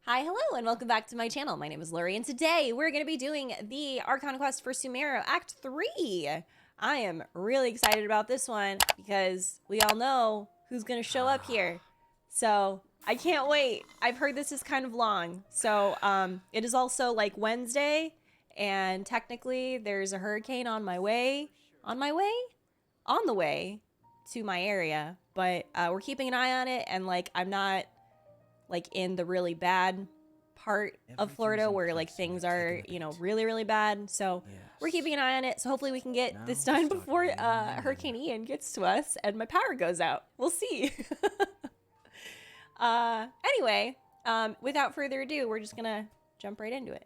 Hi, hello, and welcome back to my channel. My name is Lorie, and today we're going to be doing the Archon quest for Sumeru, Act 3. I am really excited about this one because we all know who's going to show up here. So, I can't wait. I've heard this is kind of long. So, it is also like Wednesday, and technically there's a hurricane on the way to my area. But we're keeping an eye on it, and like I'm not like in the really bad part of Florida where like things are, you know, really bad. So we're keeping an eye on it. So hopefully we can get this done before Hurricane Ian gets to us and my power goes out. We'll see. Anyway, without further ado, we're just gonna jump right into it.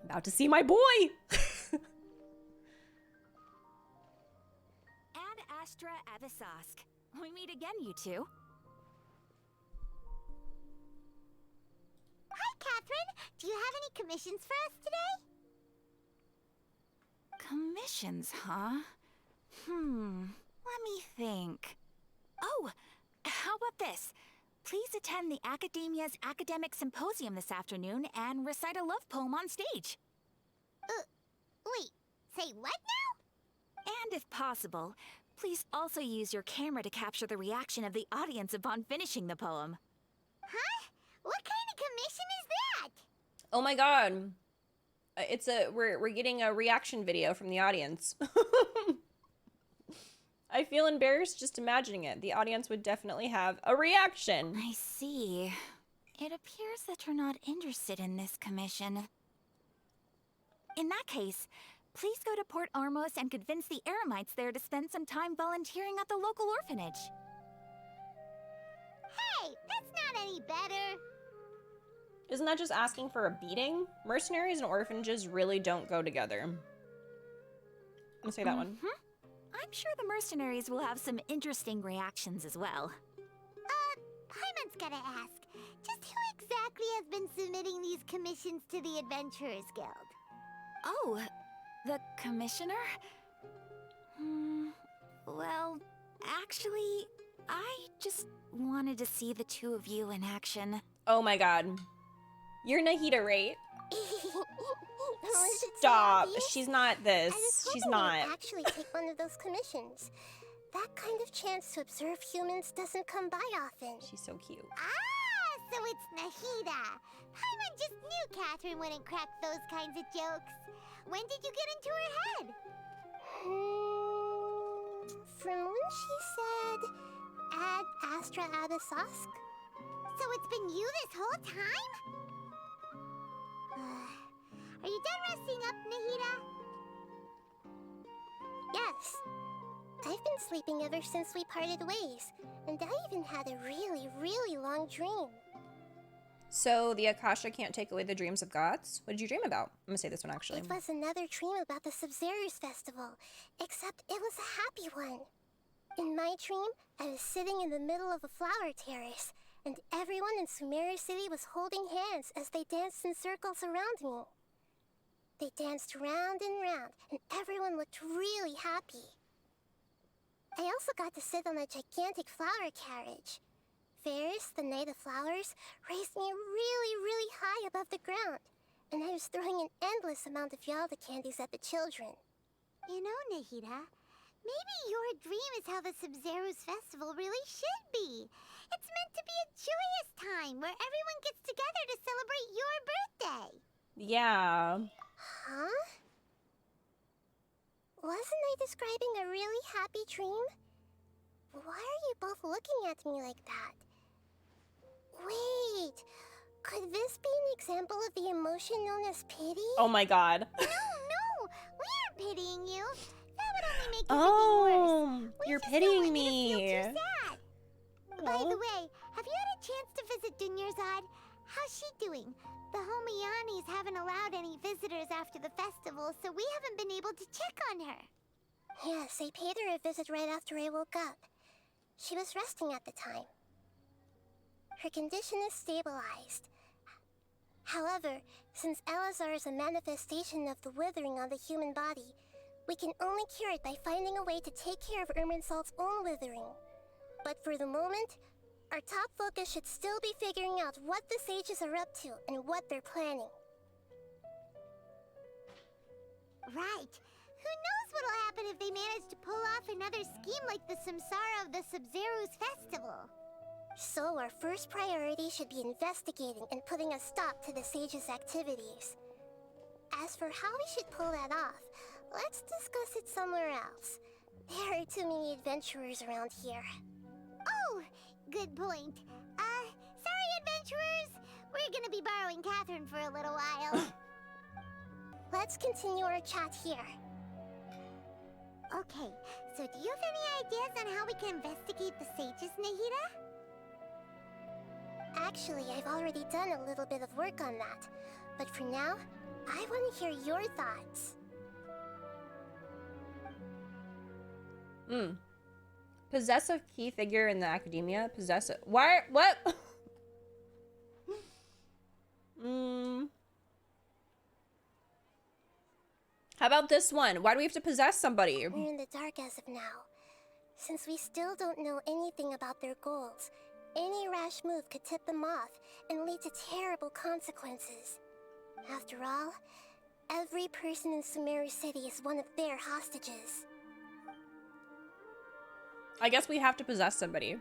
I'm about to see my boy. Ad Astra Avisask. We meet again, you two. Hi, Catherine. Do you have any commissions for us today? Commissions, huh? Let me think. Oh, how about this? Please attend the Academia's Academic Symposium this afternoon and recite a love poem on stage. Wait, say what now? And if possible, please also use your camera to capture the reaction of the audience upon finishing the poem. Huh? What kind of commission is that? Oh my god. We're getting a reaction video from the audience. I feel embarrassed just imagining it. The audience would definitely have a reaction. I see. It appears that you're not interested in this commission. In that case, please go to Port Armos and convince the Eremites there to spend some time volunteering at the local orphanage. Hey, that's not any better. Isn't that just asking for a beating? Mercenaries and orphanages really don't go together. I'm gonna say that one. I'm sure the mercenaries will have some interesting reactions as well. Paimon's gotta ask, just who exactly has been submitting these commissions to the Adventurers Guild? Oh, the commissioner? Well, actually, I just wanted to see the two of you in action. Oh my god. You're Nahida, right? Was it so Stop. obvious? She's not this. I was She's hoping not. you'd actually take one of those commissions. That kind of chance to observe humans doesn't come by often. She's so cute. Ah, so it's Nahida. Paimon just knew Catherine wouldn't crack those kinds of jokes. When did you get into her head? From when she said, Ad Astra Abisask. So it's been you this whole time? Are you done resting up, Nahida? Yes. I've been sleeping ever since we parted ways, and I even had a really long dream. So the Akasha can't take away the dreams of gods? What did you dream about? I'm gonna say this one actually. It was another dream about the Subzerus festival, except it was a happy one. In my dream, I was sitting in the middle of a flower terrace, and everyone in Sumeru City was holding hands as they danced in circles around me. They danced round and round, and everyone looked really happy. I also got to sit on a gigantic flower carriage. Ferris, the Knight of Flowers, raised me really high above the ground, and I was throwing an endless amount of Yalda candies at the children. You know, Nahida, maybe your dream is how the Subzerus festival really should be. It's meant to be a joyous time where everyone gets together to celebrate your birthday. Yeah. Huh? Wasn't I describing a really happy dream? Why are you both looking at me like that? Wait, could this be an example of the emotion known as pity? Oh my god. No, we aren't pitying you. That would only make Oh, everything worse. We you're just pitying don't want you to me. feel too sad. By the way, have you had a chance to visit Dunyarzad? How's she doing? The Homianis haven't allowed any visitors after the festival, so we haven't been able to check on her. Yes, I paid her a visit right after I woke up. She was resting at the time. Her condition is stabilized. However, since Elazar is a manifestation of the withering on the human body, we can only cure it by finding a way to take care of Irminsul's own withering. But for the moment, Our top focus should still be figuring out what the sages are up to and what they're planning. Right. Who knows what'll happen if they manage to pull off another scheme like the Samsara of the Sub-Zero's festival? So our first priority should be investigating and putting a stop to the sages' activities. As for how we should pull that off, let's discuss it somewhere else. There are too many adventurers around here. Oh, good point. Sorry, adventurers. We're gonna be borrowing Catherine for a little while. Let's continue our chat here. Okay, so do you have any ideas on how we can investigate the sages, Nahida? Actually, I've already done a little bit of work on that. But for now, I want to hear your thoughts. Possessive key figure in the academia. Possessive. Why? What? How about this one? Why do we have to possess somebody? We're in the dark as of now. Since we still don't know anything about their goals, any rash move could tip them off and lead to terrible consequences. After all, every person in Sumeru City is one of their hostages. I guess we have to possess somebody.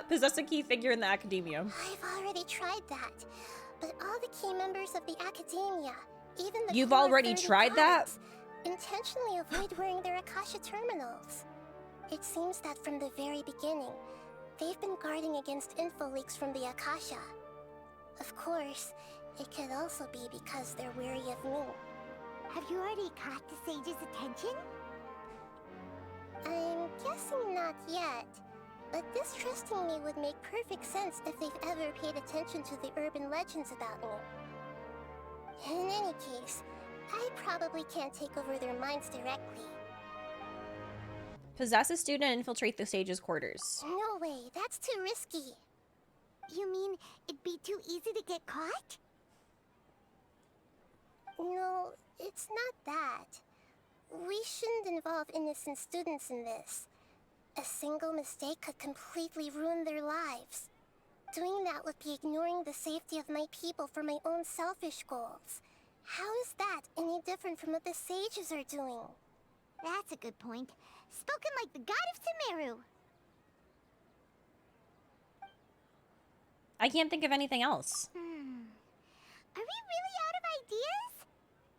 Possess a key figure in the academia. I've already tried that, but all the key members of the academia, even the You've core already 30 tried that? guards, intentionally avoid wearing their Akasha terminals. It seems that from the very beginning, they've been guarding against info leaks from the Akasha. Of course, it could also be because they're wary of me. Have you already caught the sage's attention? I'm guessing not yet, but distrusting me would make perfect sense if they've ever paid attention to the urban legends about me. In any case, I probably can't take over their minds directly. Possess a student and infiltrate the sage's quarters. No way, that's too risky. You mean it'd be too easy to get caught? No, it's not that. We shouldn't involve innocent students in this. A single mistake could completely ruin their lives. Doing that would be ignoring the safety of my people for my own selfish goals. How is that any different from what the sages are doing? That's a good point. Spoken like the god of Sumeru. I can't think of anything else. Are we really out of ideas?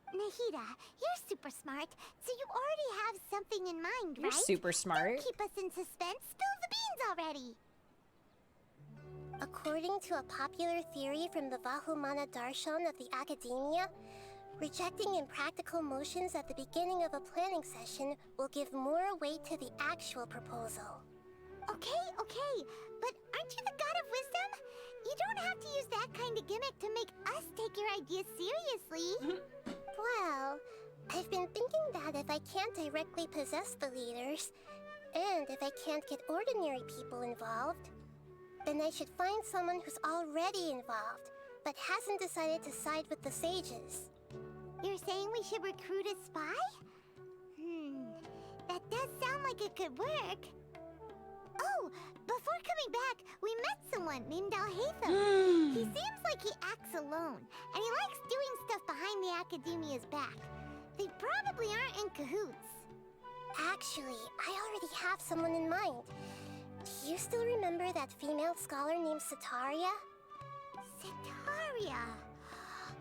Nahida, you're super smart, so you already have something in mind, You're right? super smart. Don't keep us in suspense. Spill the beans already. According to a popular theory from the Vahumana Darshan of the academia, rejecting impractical motions at the beginning of a planning session will give more weight to the actual proposal. Okay, but aren't you the god of wisdom? You don't have to use that kind of gimmick to make us take your ideas seriously. Well, I've been thinking that if I can't directly possess the leaders, and if I can't get ordinary people involved, then I should find someone who's already involved, but hasn't decided to side with the sages. You're saying we should recruit a spy? That does sound like it could work. Oh, before coming back, we met someone named Alhaitham. He seems like he acts alone, and he likes doing stuff behind the academia's back. They probably aren't in cahoots. Actually, I already have someone in mind. Do you still remember that female scholar named Setaria? Setaria.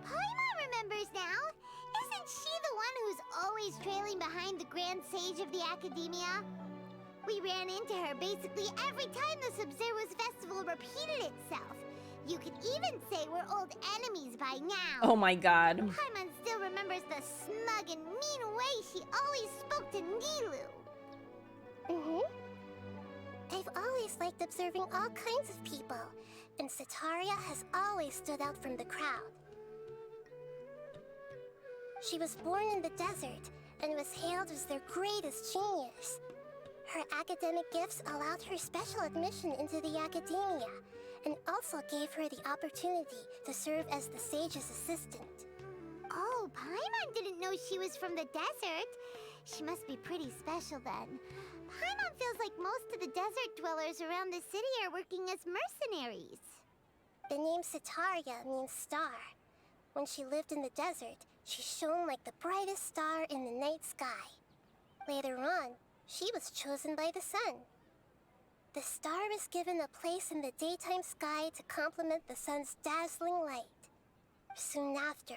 Paimon remembers now. Isn't she the one who's always trailing behind the Grand Sage of the Academia? We ran into her basically every time the Sub-Zero's festival repeated itself. You could even say we're old enemies by now. Oh my god. Paimon still remembers the smug and mean way she always spoke to Nilou. I've always liked observing all kinds of people, and Setaria has always stood out from the crowd. She was born in the desert and was hailed as their greatest genius. Her academic gifts allowed her special admission into the academia, and also gave her the opportunity to serve as the sage's assistant. Oh, Paimon didn't know she was from the desert. She must be pretty special then. Paimon feels like most of the desert dwellers around the city are working as mercenaries. The name Setaria means star. When she lived in the desert, she shone like the brightest star in the night sky. Later on, she was chosen by the sun. The star was given a place in the daytime sky to complement the sun's dazzling light. Soon after,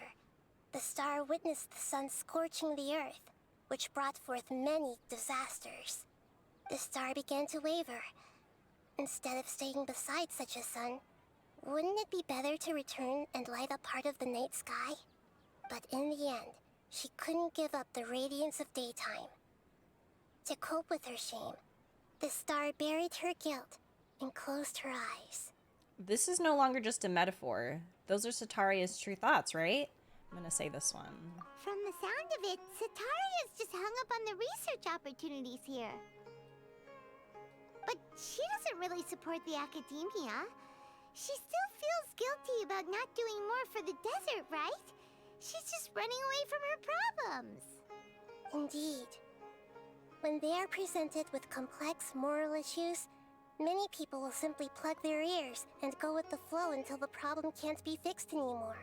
the star witnessed the sun scorching the earth, which brought forth many disasters. The star began to waver. Instead of staying beside such a sun, wouldn't it be better to return and light up part of the night sky? But in the end, she couldn't give up the radiance of daytime. To cope with her shame, the star buried her guilt and closed her eyes. This is no longer just a metaphor. Those are Setaria's true thoughts, right? I'm gonna say this one. From the sound of it, Setaria's just hung up on the research opportunities here. But she doesn't really support the academia. She still feels guilty about not doing more for the desert, right? She's just running away from her problems. Indeed. When they are presented with complex moral issues, many people will simply plug their ears and go with the flow until the problem can't be fixed anymore.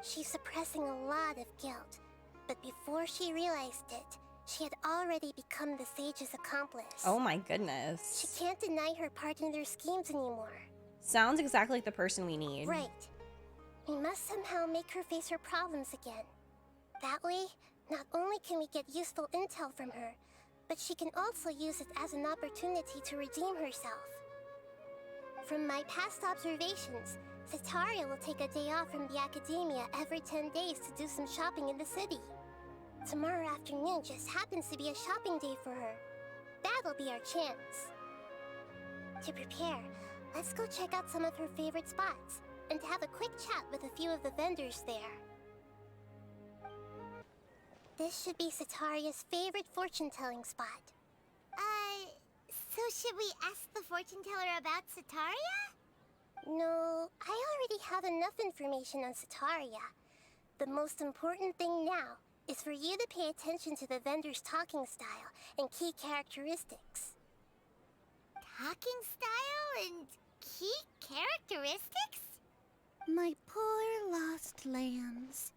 She's suppressing a lot of guilt, but before she realized it, she had already become the sage's accomplice. Oh my goodness. She can't deny her part in their schemes anymore. Sounds exactly like the person we need. Right. We must somehow make her face her problems again. That way, not only can we get useful intel from her, but she can also use it as an opportunity to redeem herself. From my past observations, Setaria will take a day off from the academia every 10 days to do some shopping in the city. Tomorrow afternoon just happens to be a shopping day for her. That'll be our chance. To prepare, let's go check out some of her favorite spots and have a quick chat with a few of the vendors there. This should be Setaria's favorite fortune-telling spot. So should we ask the fortune teller about Setaria? No, I already have enough information on Setaria. The most important thing now is for you to pay attention to the vendor's talking style and key characteristics. Talking style and key characteristics? My poor lost lambs,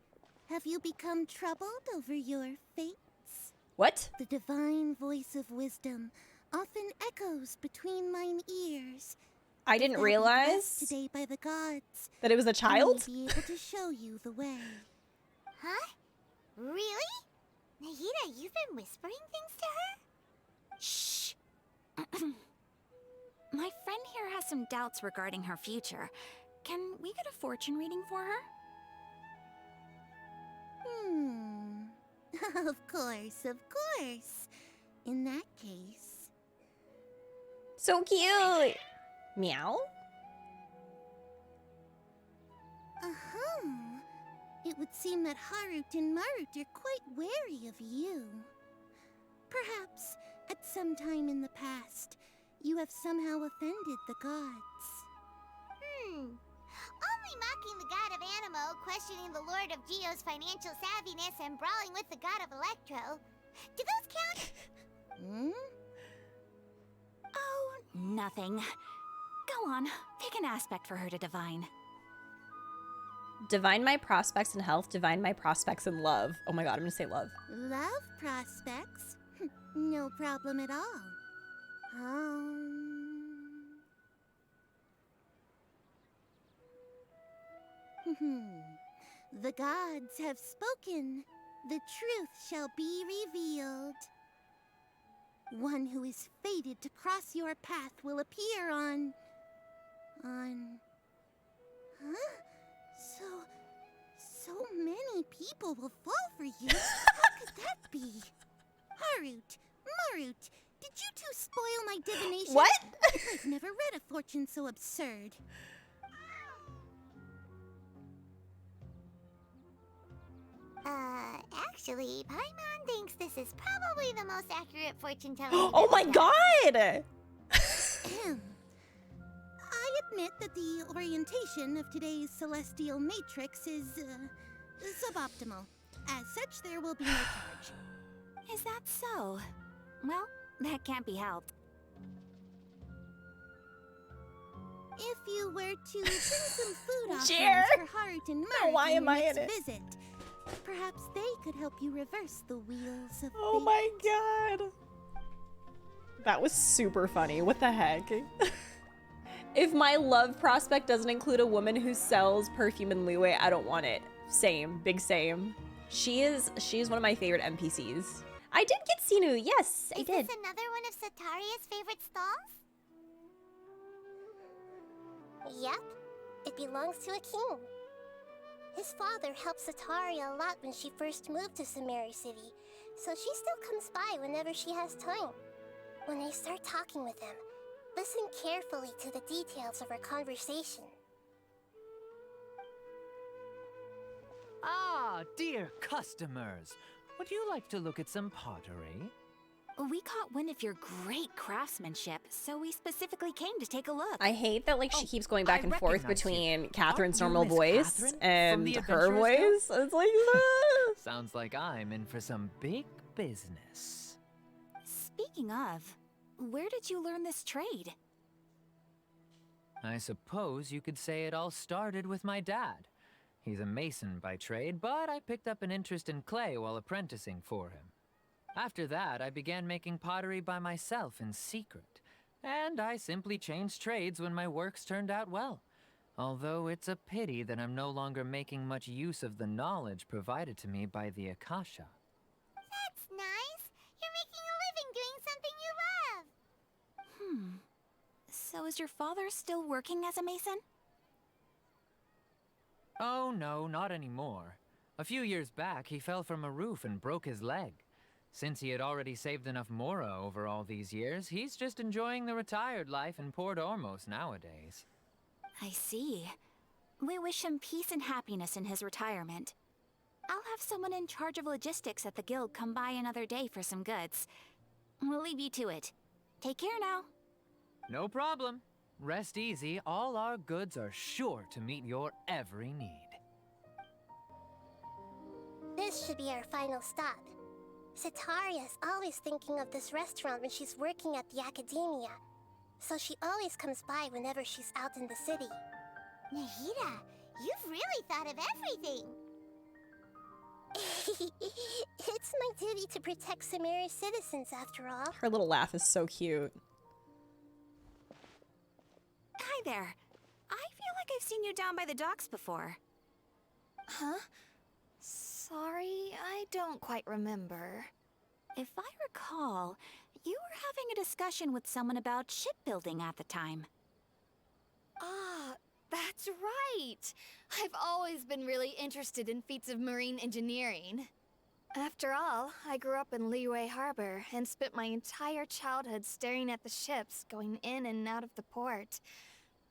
have you become troubled over your fates? What? The divine voice of wisdom often echoes between mine ears. I didn't realize Today by the gods, that it was a child? I may be able to show you the way. Huh? Really? Nahida, you've been whispering things to her? Shh. My friend here has some doubts regarding her future. Can we get a fortune reading for her? Of course, of course. In that case... So cute! Meow? It would seem that Harut and Marut are quite wary of you. Perhaps, at some time in the past, you have somehow offended the gods. Only mocking the god of Animo, questioning the Lord of Geo's financial savviness, and brawling with the god of Electro. Do those count? Oh, nothing. Go on, pick an aspect for her to divine. Divine my prospects in health, divine my prospects in love. Oh my god, I'm gonna say love. Love prospects? No problem at all. The gods have spoken. The truth shall be revealed. One who is fated to cross your path will appear on... Huh? So many people will fall for you. How could that be? Harut, Marut, did you two spoil my divination? What? I've never read a fortune so absurd. Actually, Paimon thinks this is probably the most accurate fortune telling. Oh my god! I admit that the orientation of today's celestial matrix is suboptimal. As such, there will be no charge. Is that so? Well, That can't be helped. If you were to bring some food offerings Jer! for Harut and Now Mark why in am your I in next it? visit, perhaps they could help you reverse the wheels of Oh fate. my god. That was super funny. What the heck? If my love prospect doesn't include a woman who sells perfume in Liyue, I don't want it. Same. Big same. She is one of my favorite NPCs. I did get Sinu. Yes, I Is did. this another one of Sataria's favorite stalls? Yep, it belongs to a king. His father helped Sataria a lot when she first moved to Sumeru City, so she still comes by whenever she has time. When I start talking with him, listen carefully to the details of our conversation. Ah, dear customers. Would you like to look at some pottery? We caught wind of your great craftsmanship, so we specifically came to take a look. I hate that like she Oh, keeps going back I and forth recognize you. between Catherine's Aren't you normal Miss voice Catherine from and the her Adventurers voice. It's like, ah. Sounds like I'm in for some big business. Speaking of, where did you learn this trade? I suppose you could say it all started with my dad. He's a mason by trade, but I picked up an interest in clay while apprenticing for him. After that, I began making pottery by myself in secret, and I simply changed trades when my works turned out well. Although it's a pity that I'm no longer making much use of the knowledge provided to me by the Akasha. That's nice. You're making a living doing something you love. So is your father still working as a mason? Oh no, not anymore. A few years back, he fell from a roof and broke his leg. Since he had already saved enough Mora over all these years, he's just enjoying the retired life in Port Ormos nowadays. I see. We wish him peace and happiness in his retirement. I'll have someone in charge of logistics at the guild come by another day for some goods. We'll leave you to it. Take care now. No problem. Rest easy, all our goods are sure to meet your every need. This should be our final stop. Sataria's always thinking of this restaurant when she's working at the academia, so she always comes by whenever she's out in the city. Nahida, you've really thought of everything. It's my duty to protect Sumeru's citizens, after all. Her little laugh is so cute. Hi there. I feel like I've seen you down by the docks before. Huh? Sorry, I don't quite remember. If I recall, you were having a discussion with someone about shipbuilding at the time. Ah, that's right! I've always been really interested in feats of marine engineering. After all, I grew up in Liyue Harbor and spent my entire childhood staring at the ships going in and out of the port.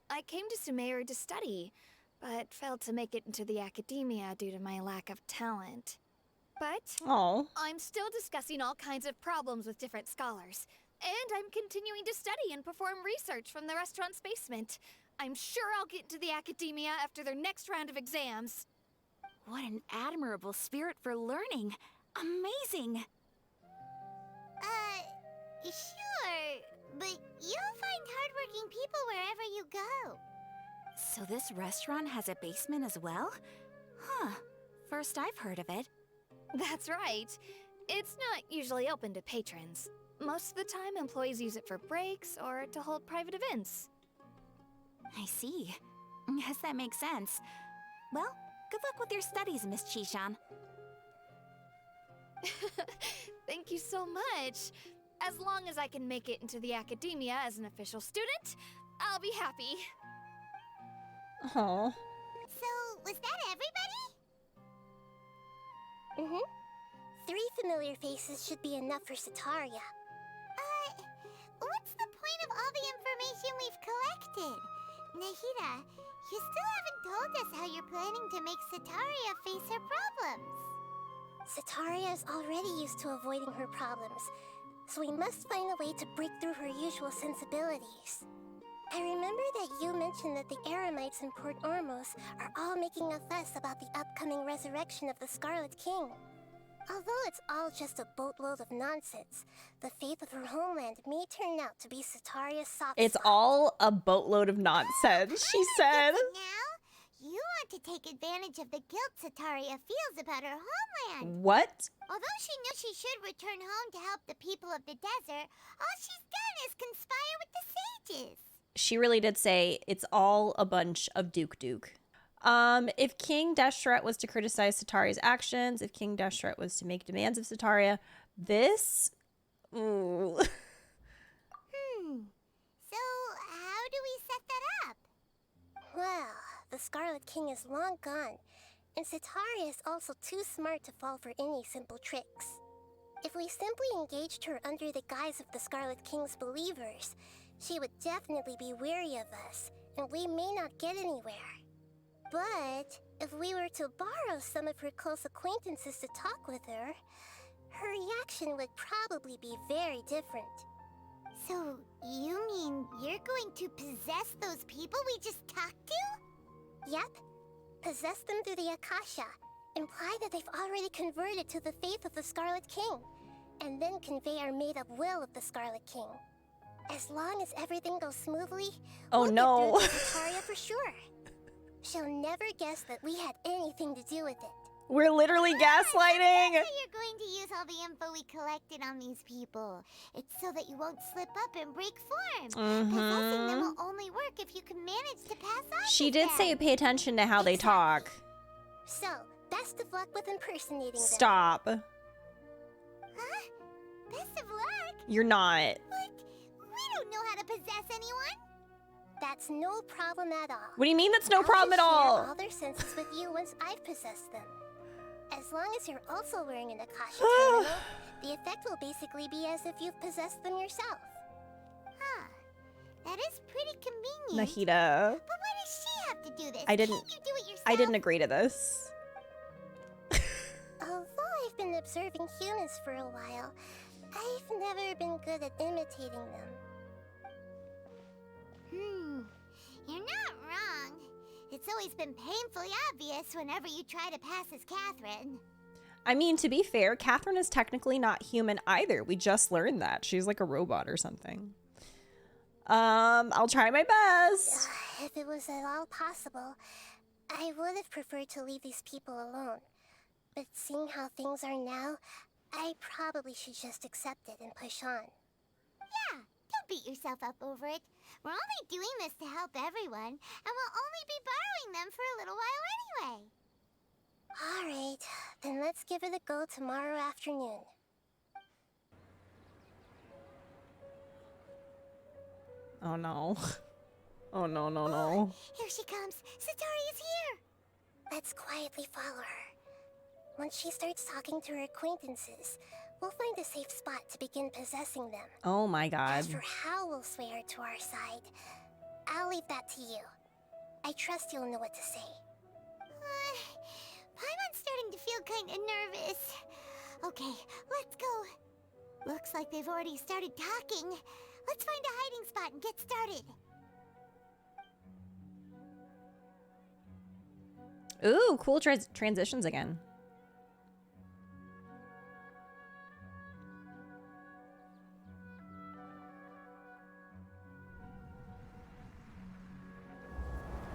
I came to Sumeru to study, but failed to make it into the academia due to my lack of talent. But Oh. I'm still discussing all kinds of problems with different scholars, and I'm continuing to study and perform research from the restaurant's basement. I'm sure I'll get into the academia after their next round of exams. What an admirable spirit for learning. Amazing. Sure, but you'll find hardworking people wherever you go. So this restaurant has a basement as well? Huh. First I've heard of it. That's right. It's not usually open to patrons. Most of the time, employees use it for breaks or to hold private events. I see. Guess that makes sense. Well, good luck with your studies, Miss Chishan. Thank you so much. As long as I can make it into the academia as an official student, I'll be happy. Oh. So, was that everybody? Mm-hmm. 3 familiar faces should be enough for Sataria. What's the point of all the information we've collected? Nahida, you still haven't told us how you're planning to make Sataria face her problems. Sataria is already used to avoiding her problems, so we must find a way to break through her usual sensibilities. I remember that you mentioned that the Eremites in Port Ormos are all making a fuss about the upcoming resurrection of the Scarlet King. Although it's all just a boatload of nonsense, the fate of her homeland may turn out to be Sataria's soft It's spot. all a boatload of nonsense, she said. Now, you want to take advantage of the guilt Sataria feels about her homeland. What? Although she knew she should return home to help the people of the desert, all she's done is conspire with the sages. She really did say it's all a bunch of Duke. If King Deshret was to criticize Sataria's actions, if King Deshret was to make demands of Sataria, this... Ooh. So, how do we set that up? Well, the Scarlet King is long gone, and Sataria is also too smart to fall for any simple tricks. If we simply engaged her under the guise of the Scarlet King's believers, she would definitely be wary of us, and we may not get anywhere. But if we were to borrow some of her close acquaintances to talk with her, her reaction would probably be very different. So, you mean you're going to possess those people we just talked to? Yep. Possess them through the Akasha. Imply that they've already converted to the faith of the Scarlet King. And then convey our made-up will of the Scarlet King. As long as everything goes smoothly, we'll no. get through to Sataria for sure. She'll never guess that we had anything to do with it. We're literally gaslighting. So you're going to use all the info we collected on these people. It's so that you won't slip up and break form. Possessing them will only work if you can manage to pass on She to did them. say pay attention to how they talk. So, best of luck with impersonating them. Stop. Huh? Best of luck? You're not. What? We don't know how to possess anyone. That's no problem at all. What do you mean that's no I'll problem at just share all? all their senses with you once I've possessed them. As long as you're also wearing an Akasha terminal, the effect will basically be as if you've possessed them yourself. Huh. That is pretty convenient. Nahida. But why does she have to do this? I didn't- Can't you do it yourself? I didn't agree to this. Although I've been observing humans for a while, I've never been good at imitating them. You're not wrong. It's always been painfully obvious whenever you try to pass as Catherine. I mean, to be fair, Catherine is technically not human either. We just learned that. She's like a robot or something. I'll try my best. If it was at all possible, I would have preferred to leave these people alone. But seeing how things are now, I probably should just accept it and push on. Yeah, don't beat yourself up over it. We're only doing this to help everyone, and we'll only be borrowing them for a little while anyway. Alright, then let's give it a go tomorrow afternoon. Oh no. Oh no, no, no. Here she comes. Sataria's here. Let's quietly follow her. Once she starts talking to her acquaintances, we'll find a safe spot to begin possessing them. Oh my god. As for how we'll sway her to our side, I'll leave that to you. I trust you'll know what to say. Paimon's starting to feel kind of nervous. Okay, let's go. Looks like they've already started talking. Let's find a hiding spot and get started. Ooh, cool transitions again.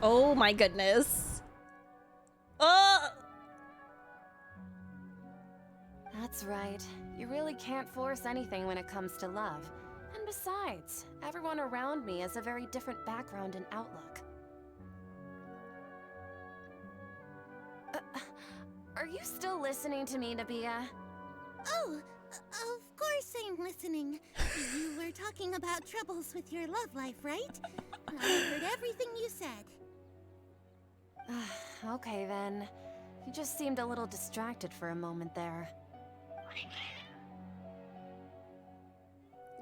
Oh my goodness. That's right. You really can't force anything when it comes to love. And besides, everyone around me has a very different background and outlook. Are you still listening to me, Nabia? Oh, of course I'm listening. You were talking about troubles with your love life, right? I heard everything you said. Okay then. You just seemed a little distracted for a moment there.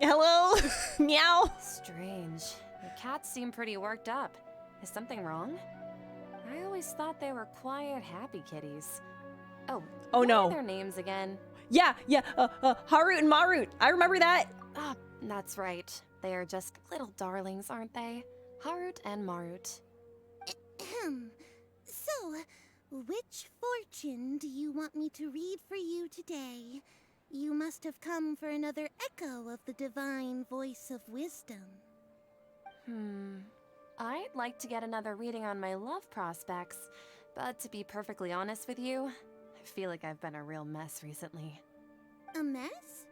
Hello? Meow. Strange. Your cats seem pretty worked up. Is something wrong? I always thought they were quiet, happy kitties. Oh, Oh what no. are their names again? Yeah, Harut and Marut. I remember that. Ah, that's right. They are just little darlings, aren't they? Harut and Marut. So, Which fortune do you want me to read for you today? You must have come for another echo of the divine voice of wisdom. I'd like to get another reading on my love prospects, but to be perfectly honest with you, I feel like I've been a real mess recently. A mess?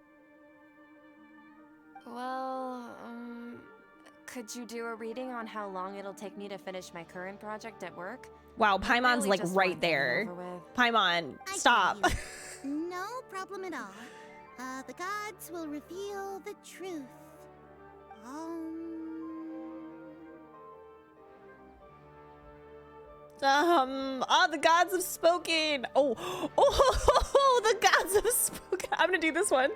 Well, could you do a reading on how long it'll take me to finish my current project at work? Wow, I Paimon's really like just right want to get it there. over with. Paimon, I hear stop. you. No problem at all. The gods will reveal the truth. The gods have spoken. Oh, the gods have spoken. I'm gonna do this one.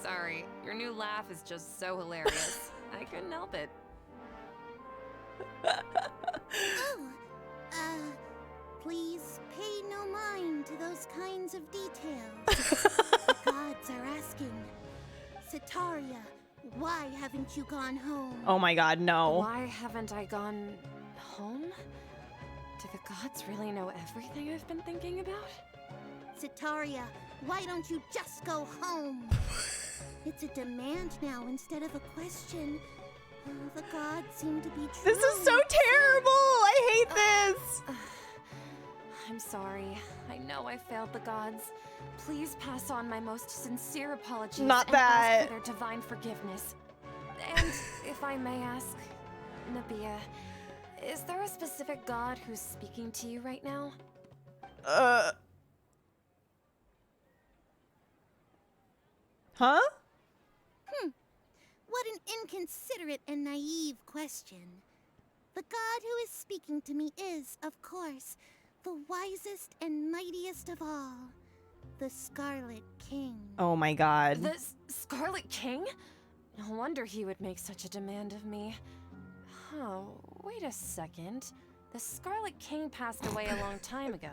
Sorry, your new laugh is just so hilarious. I couldn't help it. Please pay no mind to those kinds of details. The gods are asking, Setaria, why haven't you gone home? Oh my god, no. Why haven't I gone home? Do the gods really know everything I've been thinking about? Setaria, why don't you just go home? It's a demand now instead of a question. The gods seem to be This is so terrible. I hate this. I'm sorry. I know I failed the gods. Please pass on my most sincere apologies Not and that. ask for their divine forgiveness. And if I may ask, Nabia, is there a specific god who's speaking to you right now? Huh? What an inconsiderate and naive question. The god who is speaking to me is, of course, the wisest and mightiest of all, the Scarlet King. Oh my god. The Scarlet King? No wonder he would make such a demand of me. Oh, wait a second. The Scarlet King passed away a long time ago.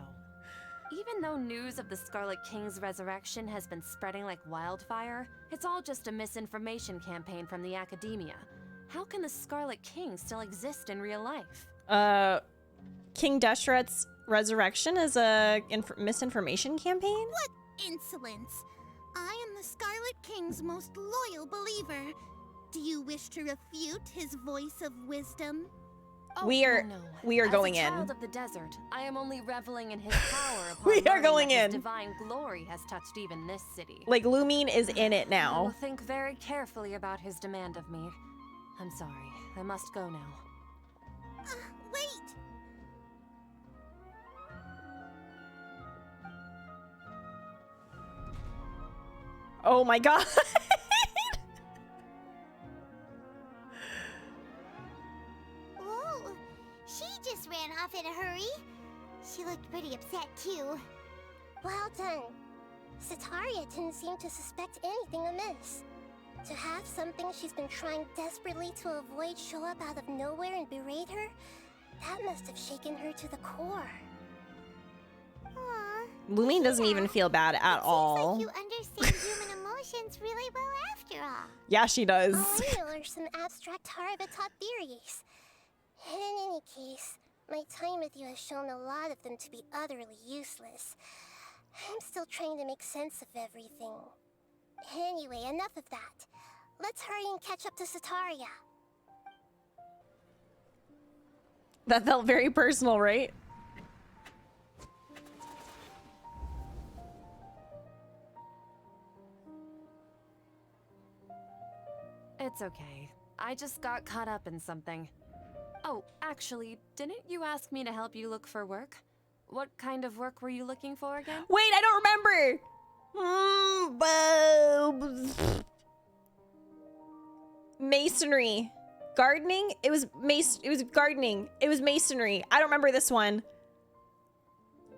Even though news of the Scarlet King's resurrection has been spreading like wildfire, it's all just a misinformation campaign from the academia. How can the Scarlet King still exist in real life? King Deshret's resurrection is a misinformation campaign? What insolence! I am the Scarlet King's most loyal believer. Do you wish to refute his voice of wisdom? Oh, We are going As a in. child of the desert, I am only reveling in his power upon We are learning going that his in. divine glory has touched even this city. Like, Lumine is in it I will now. think very carefully about his demand of me. I'm sorry. I must go now. Wait! Oh my god. Whoa, she just ran off in a hurry. She looked pretty upset too. Well done. Setaria didn't seem to suspect anything amiss. To have something she's been trying desperately to avoid show up out of nowhere and berate her, that must have shaken her to the core. Aw, Lumine doesn't even feel bad at all. seems like you understand human emotions really well after all. Yeah, she does. All I know are some abstract Harava-taught theories. In any case, my time with you has shown a lot of them to be utterly useless. I'm still trying to make sense of everything. Anyway, enough of that. Let's hurry and catch up to Setaria. That felt very personal, right? It's okay. I just got caught up in something. Oh, actually, didn't you ask me to help you look for work? What kind of work were you looking for again? Wait, I don't remember. Masonry. Gardening? It was gardening. It was masonry. I don't remember this one.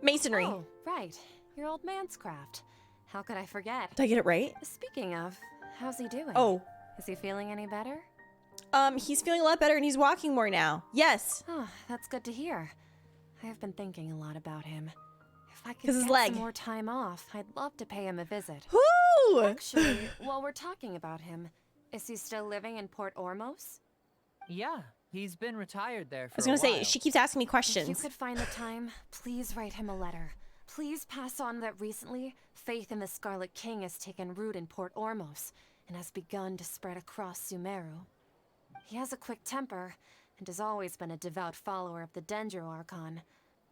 Masonry. Oh, right. Your old man's craft. How could I forget? Did I get it right? Speaking of, how's he doing? Oh. Is he feeling any better? He's feeling a lot better and he's walking more now. Yes. Oh, that's good to hear. I have been thinking a lot about him. If I could 'Cause his get leg. some more time off, I'd love to pay him a visit. Whoo! Actually, while we're talking about him, is he still living in Port Ormos? Yeah, He's been retired there for I was gonna a while. say, she keeps asking me If you questions. could find the time, please write him a letter. Please pass on that recently, faith in the Scarlet King has taken root in Port Ormos and has begun to spread across Sumeru. He has a quick temper and has always been a devout follower of the Dendro Archon.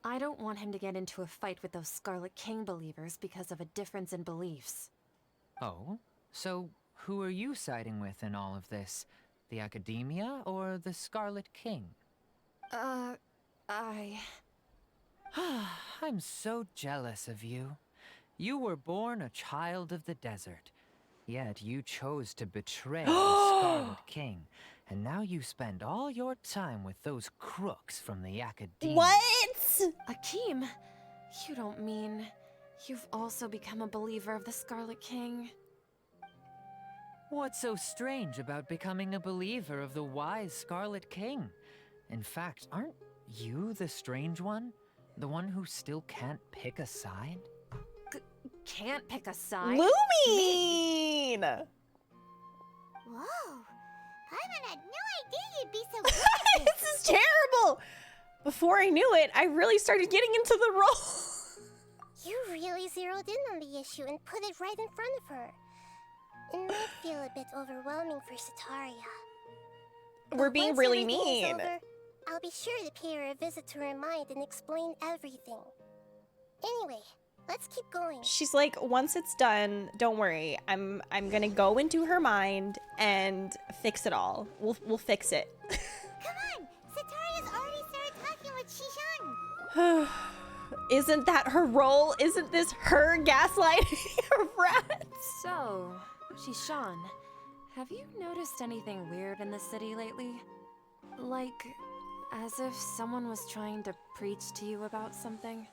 I don't want him to get into a fight with those Scarlet King believers because of a difference in beliefs. Oh? So, who are you siding with in all of this? The Academia or the Scarlet King? I'm so jealous of you. You were born a child of the desert, yet you chose to betray the Scarlet King, and now you spend all your time with those crooks from the Academia. What? Akeem, you don't mean you've also become a believer of the Scarlet King? What's so strange about becoming a believer of the wise Scarlet King? In fact, aren't you the strange one? The one who still can't pick a side? Can't pick a side? Lumine! Whoa. Paimon had no idea you'd be so good at this. This is terrible! Before I knew it, I really started getting into the role. You really zeroed in on the issue and put it right in front of her. It might feel a bit overwhelming for Sataria. We're But being once really everything is mean. over, I'll be sure to pay her a visit to her mind and explain everything. Anyway, let's keep going. She's like, once it's done, don't worry. I'm gonna go into her mind and fix it all. We'll fix it. Come on. Sataria's already started talking with Shishan. Isn't that her role? Isn't this her gaslighting her friends? So, Shishan, have you noticed anything weird in the city lately? Like, as if someone was trying to preach to you about something?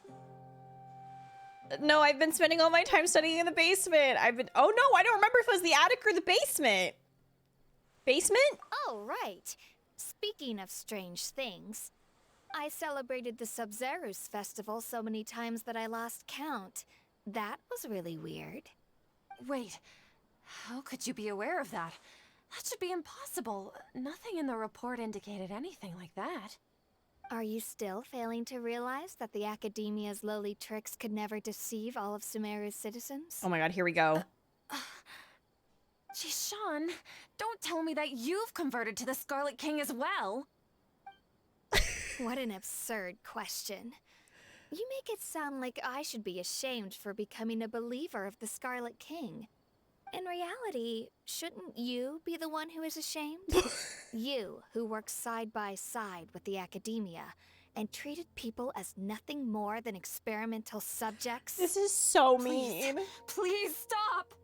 No, I've been spending all my time studying in the basement. Oh no, I don't remember if it was the attic or the basement. Basement? Oh, right. Speaking of strange things, I celebrated the Sub-Zerus festival so many times that I lost count. That was really weird. Wait, how could you be aware of that? That should be impossible. Nothing in the report indicated anything like that. Are you still failing to realize that the Academia's lowly tricks could never deceive all of Sumeru's citizens? Oh my god, here we go. Shishan, don't tell me that you've converted to the Scarlet King as well. What an absurd question. You make it sound like I should be ashamed for becoming a believer of the Scarlet King. In reality, shouldn't you be the one who is ashamed? You, who worked side by side with the Academia and treated people as nothing more than experimental subjects. This is so Please, mean. please stop!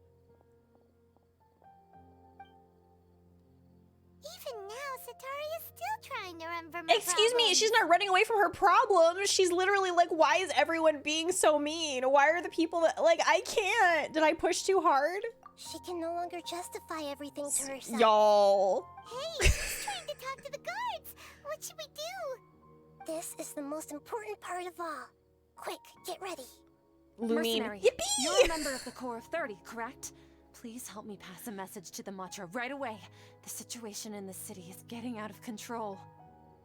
Even now, Sataria's still trying to run from her Excuse me, problems. she's not running away from her problems. She's literally like, why is everyone being so mean? Why are the people that, like, I can't. Did I push too hard? She can no longer justify everything to herself. Y'all. Hey, she's trying to talk to the guards. What should we do? This is the most important part of all. Quick, get ready. Lumine. Mercenary, Yippee! you're a member of the Corps of 30, correct? Please help me pass a message to the Matra right away. The situation in the city is getting out of control.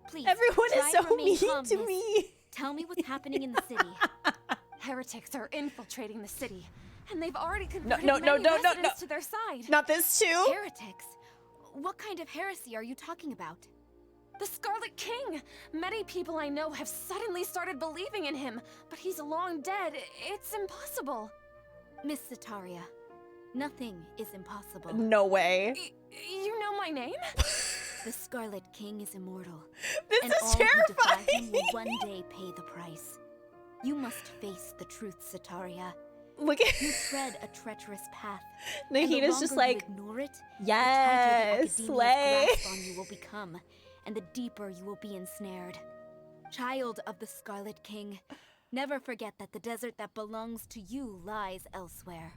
Please, Everyone try is to so remain mean calm, to miss. me. Tell me what's happening in the city. Heretics are infiltrating the city, and they've already No, converted no, no, many no, no, residents no. to their side. Not this too? Heretics? What kind of heresy are you talking about? The Scarlet King! Many people I know have suddenly started believing in him, but he's long dead. It's impossible. Miss Sataria, nothing is impossible. No way. You know my name? The Scarlet King is immortal. This and is all who defy him terrifying. will one day pay the price. You must face the truth, Sataria. Look at You tread a treacherous path. and the Nahita's just longer like, you ignore it, yes, the tighter the slay. Academia's grasp on you will become, and the deeper you will be ensnared. Child of the Scarlet King, never forget that the desert that belongs to you lies elsewhere.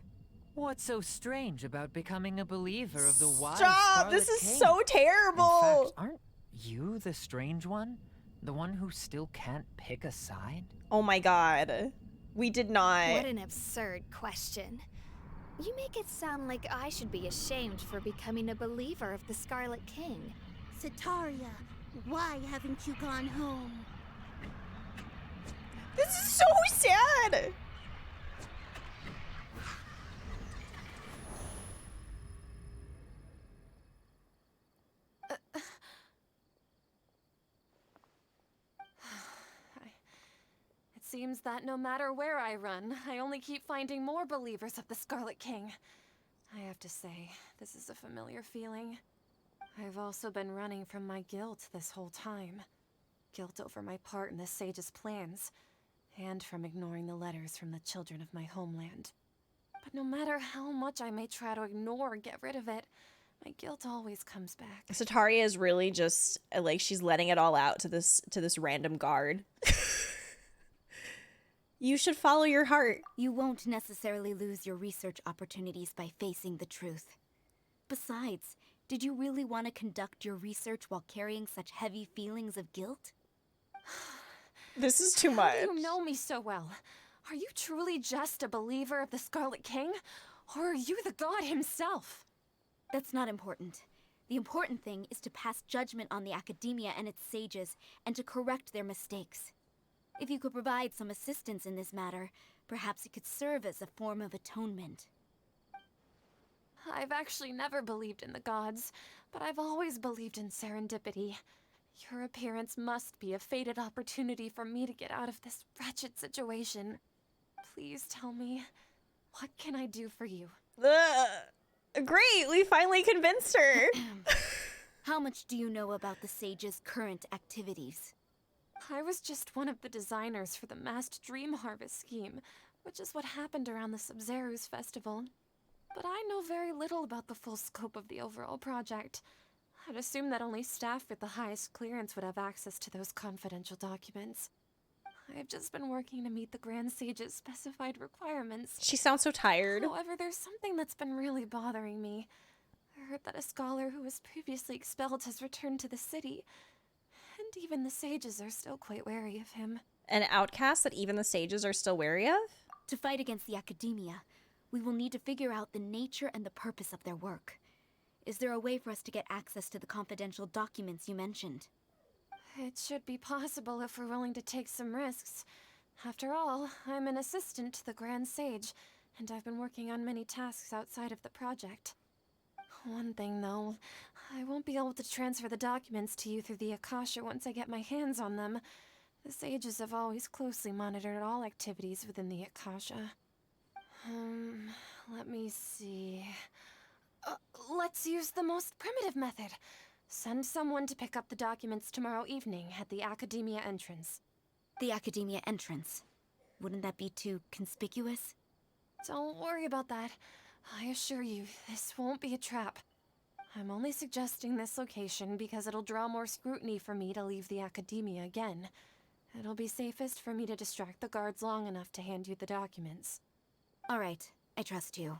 What's so strange about becoming a believer of the wise Stop! Scarlet This is King? so In terrible. fact, aren't you the strange one? The one who still can't pick a side? Oh my god. We did not. What an absurd question. You make it sound like I should be ashamed for becoming a believer of the Scarlet King. Sataria, Why haven't you gone home? This is so sad. It seems that no matter where I run, I only keep finding more believers of the Scarlet King. I have to say, this is a familiar feeling. I've also been running from my guilt this whole time. Guilt over my part in the Sage's plans, and from ignoring the letters from the children of my homeland. But no matter how much I may try to ignore or get rid of it, my guilt always comes back. Sataria is really just like she's letting it all out to this random guard. You should follow your heart. You won't necessarily lose your research opportunities by facing the truth. Besides, did you really want to conduct your research while carrying such heavy feelings of guilt? This is too much. How do you know me so well? Are you truly just a believer of the Scarlet King? Or are you the god himself? That's not important. The important thing is to pass judgment on the academia and its sages, and to correct their mistakes. If you could provide some assistance in this matter, perhaps it could serve as a form of atonement. I've actually never believed in the gods, but I've always believed in serendipity. Your appearance must be a fated opportunity for me to get out of this wretched situation. Please tell me, what can I do for you? Great, we finally convinced her. How much do you know about the sage's current activities? I was just one of the designers for the massed dream harvest scheme, which is what happened around the Sumeru's festival. But I know very little about the full scope of the overall project. I'd assume that only staff with the highest clearance would have access to those confidential documents. I've just been working to meet the Grand Sage's specified requirements. She sounds so tired. However, there's something that's been really bothering me. I heard that a scholar who was previously expelled has returned to the city, and even the sages are still quite wary of him. An outcast that even the sages are still wary of? To fight against the academia, we will need to figure out the nature and the purpose of their work. Is there a way for us to get access to the confidential documents you mentioned? It should be possible if we're willing to take some risks. After all, I'm an assistant to the Grand Sage, and I've been working on many tasks outside of the project. One thing, though, I won't be able to transfer the documents to you through the Akasha once I get my hands on them. The sages have always closely monitored all activities within the Akasha. Let me see... let's use the most primitive method. Send someone to pick up the documents tomorrow evening at the Academia entrance. The Academia entrance. Wouldn't that be too conspicuous? Don't worry about that. I assure you, this won't be a trap. I'm only suggesting this location because it'll draw more scrutiny for me to leave the Academia again. It'll be safest for me to distract the guards long enough to hand you the documents. All right, I trust you.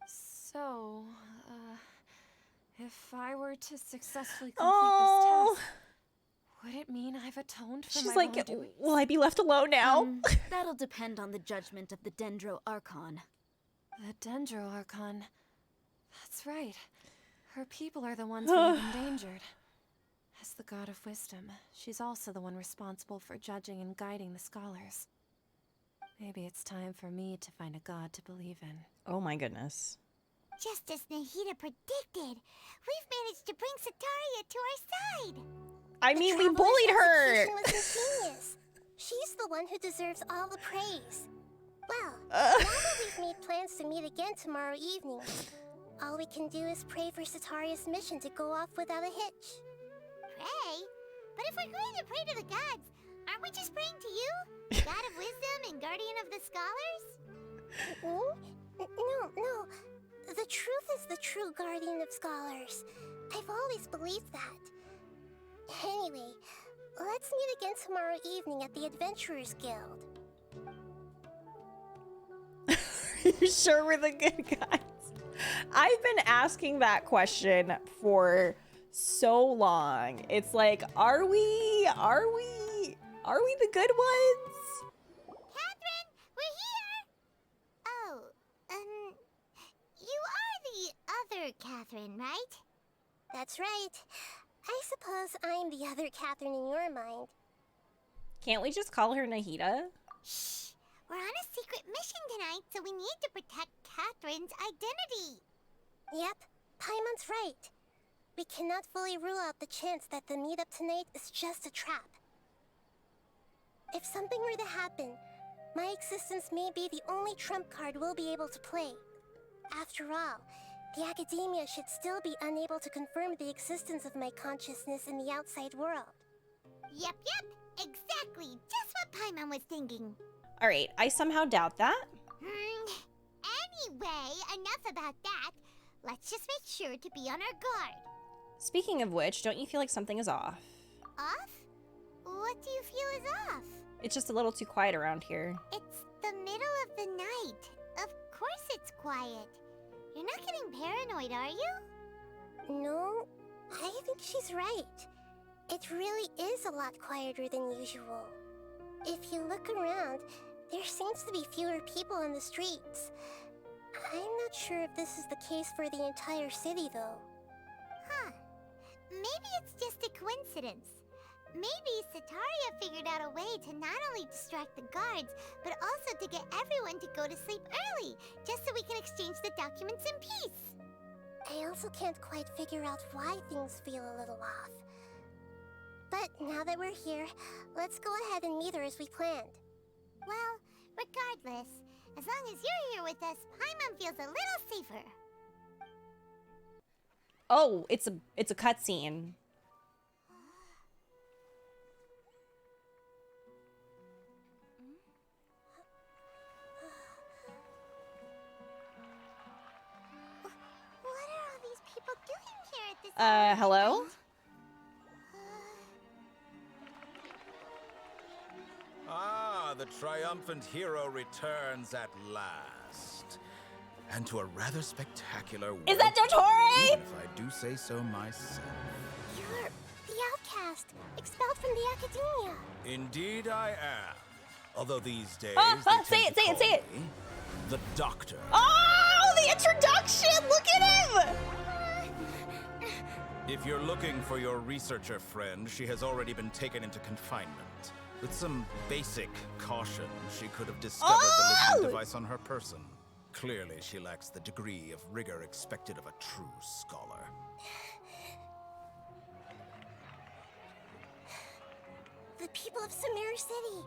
So, if I were to successfully complete this task, would it mean I've atoned for She's my like, wrongdoings? will I be left alone now? That'll depend on the judgment of the Dendro Archon. The Dendro Archon. That's right. Her people are the ones being endangered. As the god of wisdom, she's also the one responsible for judging and guiding the scholars. Maybe it's time for me to find a god to believe in. Oh my goodness. Just as Nahida predicted, we've managed to bring Sataria to our side. I mean, we bullied her. Execution was ingenious. She's the one who deserves all the praise. Well, now that we've made plans to meet again tomorrow evening, all we can do is pray for Sataria's mission to go off without a hitch. Pray? But if we're going to pray to the gods, aren't we just praying to you? God of wisdom and guardian of the scholars? No. The truth is the true guardian of scholars. I've always believed that. Anyway, let's meet again tomorrow evening at the Adventurers Guild. You sure we're the good guys? I've been asking that question for so long. It's like, are we the good ones? Catherine, we're here! Oh, you are the other Catherine, right? That's right. I suppose I'm the other Catherine in your mind. Can't we just call her Nahida? Shh! We're on a secret mission tonight, so we need to protect Catherine's identity. Yep, Paimon's right. We cannot fully rule out the chance that the meetup tonight is just a trap. If something were to happen, my existence may be the only trump card we'll be able to play. After all, the academia should still be unable to confirm the existence of my consciousness in the outside world. Yep, exactly. Just what Paimon was thinking. All right, I somehow doubt that. Anyway, enough about that. Let's just make sure to be on our guard. Speaking of which, don't you feel like something is off? Off? What do you feel is off? It's just a little too quiet around here. It's the middle of the night. Of course it's quiet. You're not getting paranoid, are you? No, I think she's right. It really is a lot quieter than usual. If you look around, there seems to be fewer people in the streets. I'm not sure if this is the case for the entire city, though. Huh. Maybe it's just a coincidence. Maybe Sataria figured out a way to not only distract the guards, but also to get everyone to go to sleep early, just so we can exchange the documents in peace. I also can't quite figure out why things feel a little off. But now that we're here, let's go ahead and meet her as we planned. Well, regardless, as long as you're here with us, Paimon feels a little safer. Oh, it's a cutscene. What are all these people doing here at this hour of the Hello? night? Ah, the triumphant hero returns at last. And to a rather spectacular work. Is that Dottore? Even if I do say so myself. You're the outcast, expelled from the academia. Indeed I am. Although these days say it, say it. me the Doctor. Oh, the introduction! Look at him! If you're looking for your researcher friend, she has already been taken into confinement. With some basic caution, she could have discovered the listening device on her person. Clearly, she lacks the degree of rigor expected of a true scholar. The people of Sumeru City.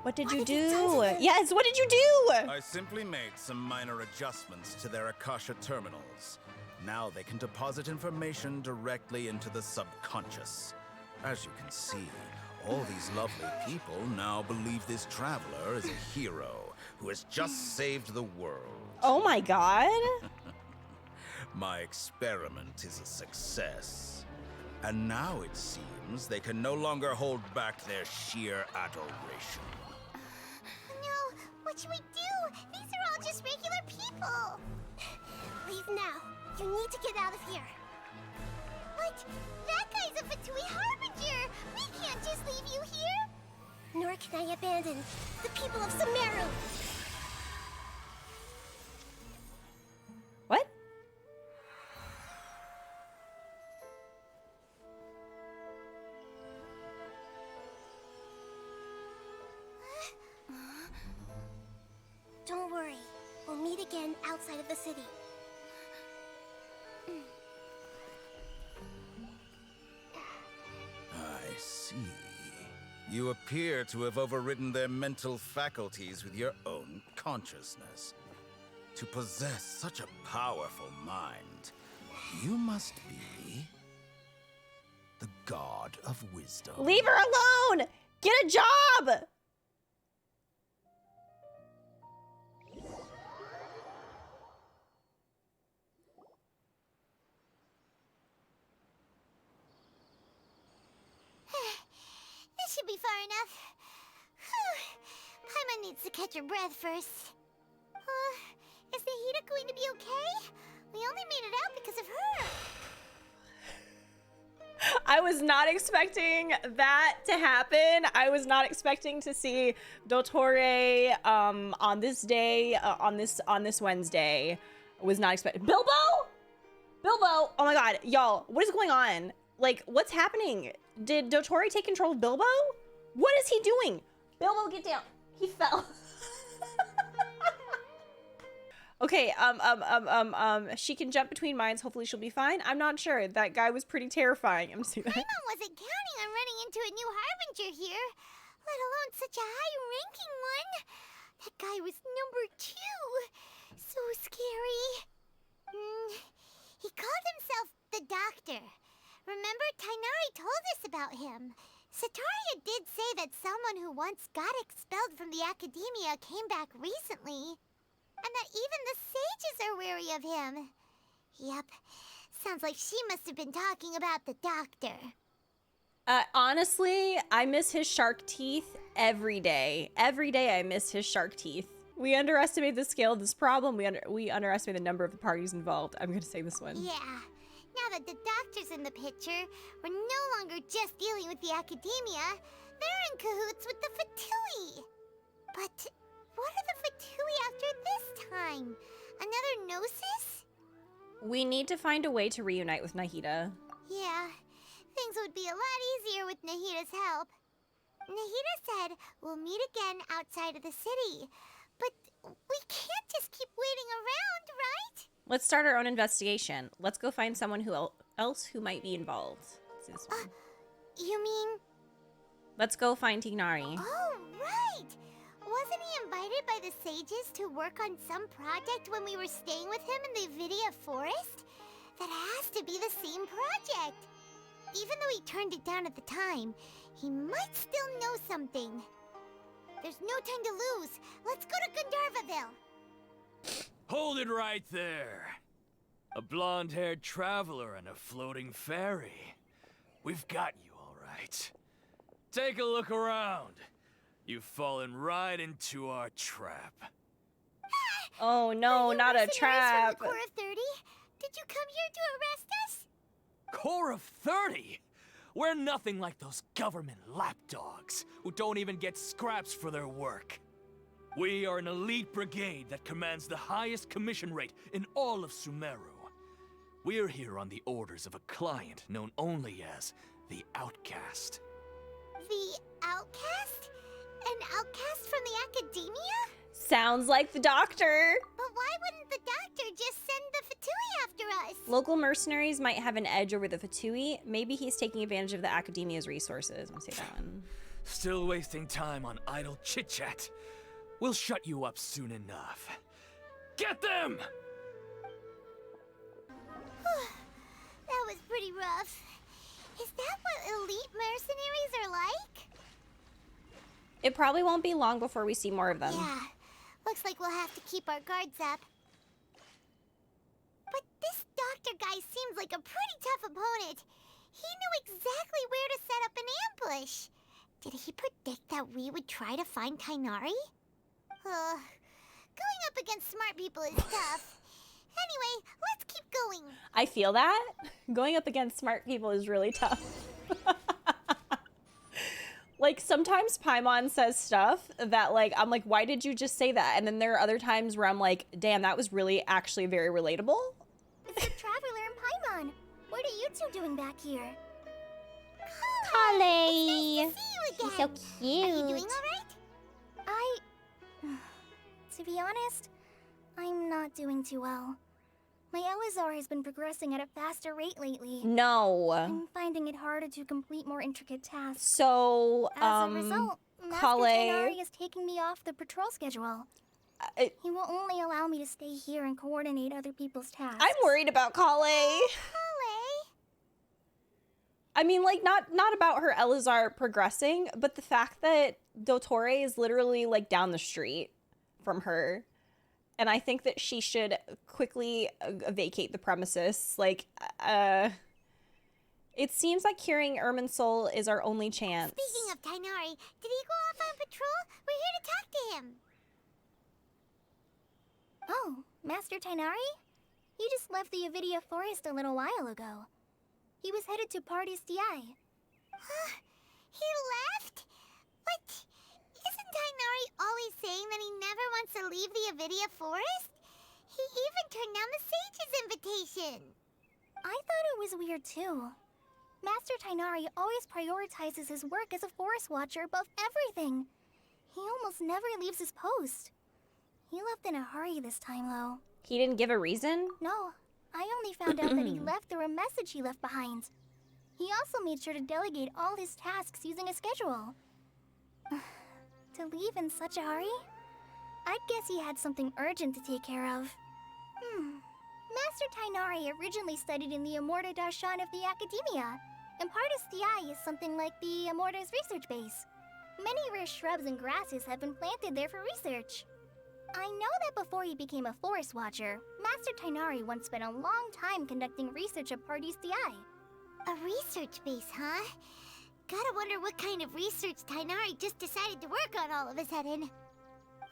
What did What you have you done to do? them? Yes, what did you do? I simply made some minor adjustments to their Akasha terminals. Now they can deposit information directly into the subconscious. As you can see, all these lovely people now believe this traveler is a hero who has just saved the world. Oh my god. My experiment is a success. And now it seems they can no longer hold back their sheer adoration. No, what should we do? These are all just regular people. Leave now. You need to get out of here. But that guy's a Fatui Harbinger. We can't just leave you here. Nor can I abandon the people of Sumeru. What? Don't worry. We'll meet again outside of the city. I see. You appear to have overridden their mental faculties with your own consciousness. To possess such a powerful mind, you must be the god of wisdom. Leave her alone! Get a job! This should be far enough. Paimon needs to catch her breath first. Is Nahida going to be okay? We only made it out because of her. I was not expecting that to happen. I was not expecting to see Dottore on this day, on this Wednesday. I was not expecting. Bilbo? Bilbo! Oh my god, y'all, what is going on? Like, what's happening? Did Dottore take control of Bilbo? What is he doing? Bilbo, get down. He fell. Okay, she can jump between mines. Hopefully she'll be fine. I'm not sure. That guy was pretty terrifying. I'm just saying that. Paimon wasn't counting on running into a new Harbinger here, let alone such a high-ranking one. That guy was number 2. So scary. He called himself the Doctor. Remember, Tighnari told us about him. Sataria did say that someone who once got expelled from the Academia came back recently. And that even the sages are wary of him. Yep. Sounds like she must have been talking about the Doctor. Honestly, I miss his shark teeth every day. Every day I miss his shark teeth. We underestimate the scale of this problem. We underestimate the number of the parties involved. I'm gonna say this one. Yeah. Now that the Doctor's in the picture, we're no longer just dealing with the Academia. They're in cahoots with the Fatui. But what are the Fatui after this time? Another Gnosis? We need to find a way to reunite with Nahida. Yeah. Things would be a lot easier with Nahida's help. Nahida said we'll meet again outside of the city. But we can't just keep waiting around, right? Let's start our own investigation. Let's go find someone else who might be involved. Let's do this one. You mean? Let's go find Tighnari. Oh, right! Wasn't he invited by the sages to work on some project when we were staying with him in the Vidia Forest? That has to be the same project. Even though he turned it down at the time, he might still know something. There's no time to lose. Let's go to Gandharvaville. Hold it right there. A blonde-haired traveler and a floating fairy. We've got you, all right. Take a look around. You've fallen right into our trap. Oh no, not a trap. From the Corps of 30? Did you come here to arrest us? Corps of 30? We're nothing like those government lapdogs who don't even get scraps for their work. We are an elite brigade that commands the highest commission rate in all of Sumeru. We're here on the orders of a client known only as the Outcast. The Outcast? An outcast from the Academia? Sounds like the Doctor. But why wouldn't the Doctor just send the Fatui after us? Local mercenaries might have an edge over the Fatui. Maybe he's taking advantage of the Academia's resources. I'm gonna say that one. Still wasting time on idle chit-chat. We'll shut you up soon enough. Get them! That was pretty rough. Is that what elite mercenaries are like? It probably won't be long before we see more of them. Yeah. Looks like we'll have to keep our guards up. But this Doctor guy seems like a pretty tough opponent. He knew exactly where to set up an ambush. Did he predict that we would try to find Tighnari? Going up against smart people is tough. Anyway, let's keep going. I feel that. Going up against smart people is really tough. Like, sometimes Paimon says stuff that, like, I'm like, why did you just say that? And then there are other times where I'm like, damn, that was really actually very relatable. It's the Traveler and Paimon. What are you two doing back here? It's Kale! nice to see you She's again. so cute. Are you doing all right? To be honest, I'm not doing too well. My Elazar has been progressing at a faster rate lately. No. I'm finding it harder to complete more intricate tasks. So, As a result, Master Kale- Tighnari is taking me off the patrol schedule. He will only allow me to stay here and coordinate other people's tasks. I'm worried about Kale. Ollie. I mean, like, not about her Elazar progressing, but the fact that Dottore is literally, like, down the street from her. And I think that she should quickly vacate the premises. Like, it seems like curing Irminsul is our only chance. Speaking of Tighnari, did he go off on patrol? We're here to talk to him. Oh, Master Tighnari? He just left the Avidia Forest a little while ago. He was headed to Party's DI. He left? But isn't Tighnari always saying that he never wants to leave the Avidia Forest? He even turned down the sage's invitation. I thought it was weird too. Master Tainari always prioritizes his work as a forest watcher above everything. He almost never leaves his post. He left in a hurry this time, though. He didn't give a reason? No, I only found out that he left through a message he left behind. He also made sure to delegate all his tasks using a schedule. To leave in such a hurry? I'd guess he had something urgent to take care of. Master Tainari originally studied in the Immorta Darshan of the Academia, and Partis Di is something like the Immorta's research base. Many rare shrubs and grasses have been planted there for research. I know that before he became a forest watcher, Master Tainari once spent a long time conducting research at Partis Di. A research base, huh? Gotta wonder what kind of research Tainari just decided to work on all of a sudden.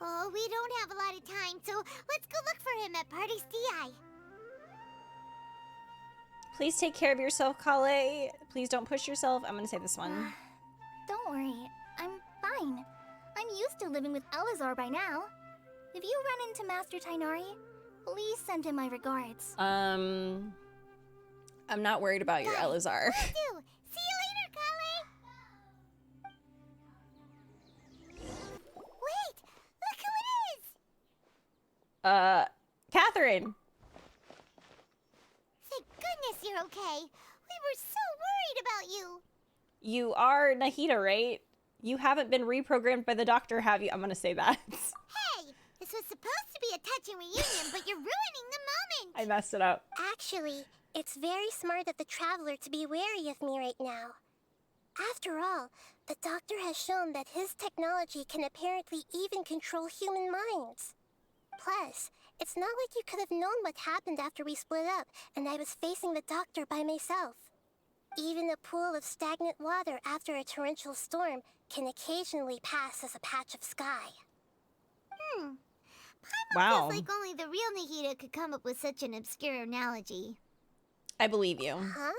Oh, we don't have a lot of time, so let's go look for him at Partis Di. Please take care of yourself, Kale. Please don't push yourself. I'm gonna say this one. Don't worry, I'm fine. I'm used to living with Elazar by now. If you run into Master Tainari, please send him my regards. I'm not worried about your Elazar. Will do. See you later, Kale. Wait, look who it is! Catherine! Thank goodness you're okay. We were so worried about you. You are Nahida, right? You haven't been reprogrammed by the doctor, have you? I'm gonna say that. Hey, this was supposed to be a touching reunion, but you're ruining the moment. I messed it up. Actually, it's very smart of the traveler to be wary of me right now. After all, the doctor has shown that his technology can apparently even control human minds. Plus, it's not like you could have known what happened after we split up and I was facing the doctor by myself. Even a pool of stagnant water after a torrential storm can occasionally pass as a patch of sky. Wow. Feels like only the real Nahida could come up with such an obscure analogy. I believe you. Huh?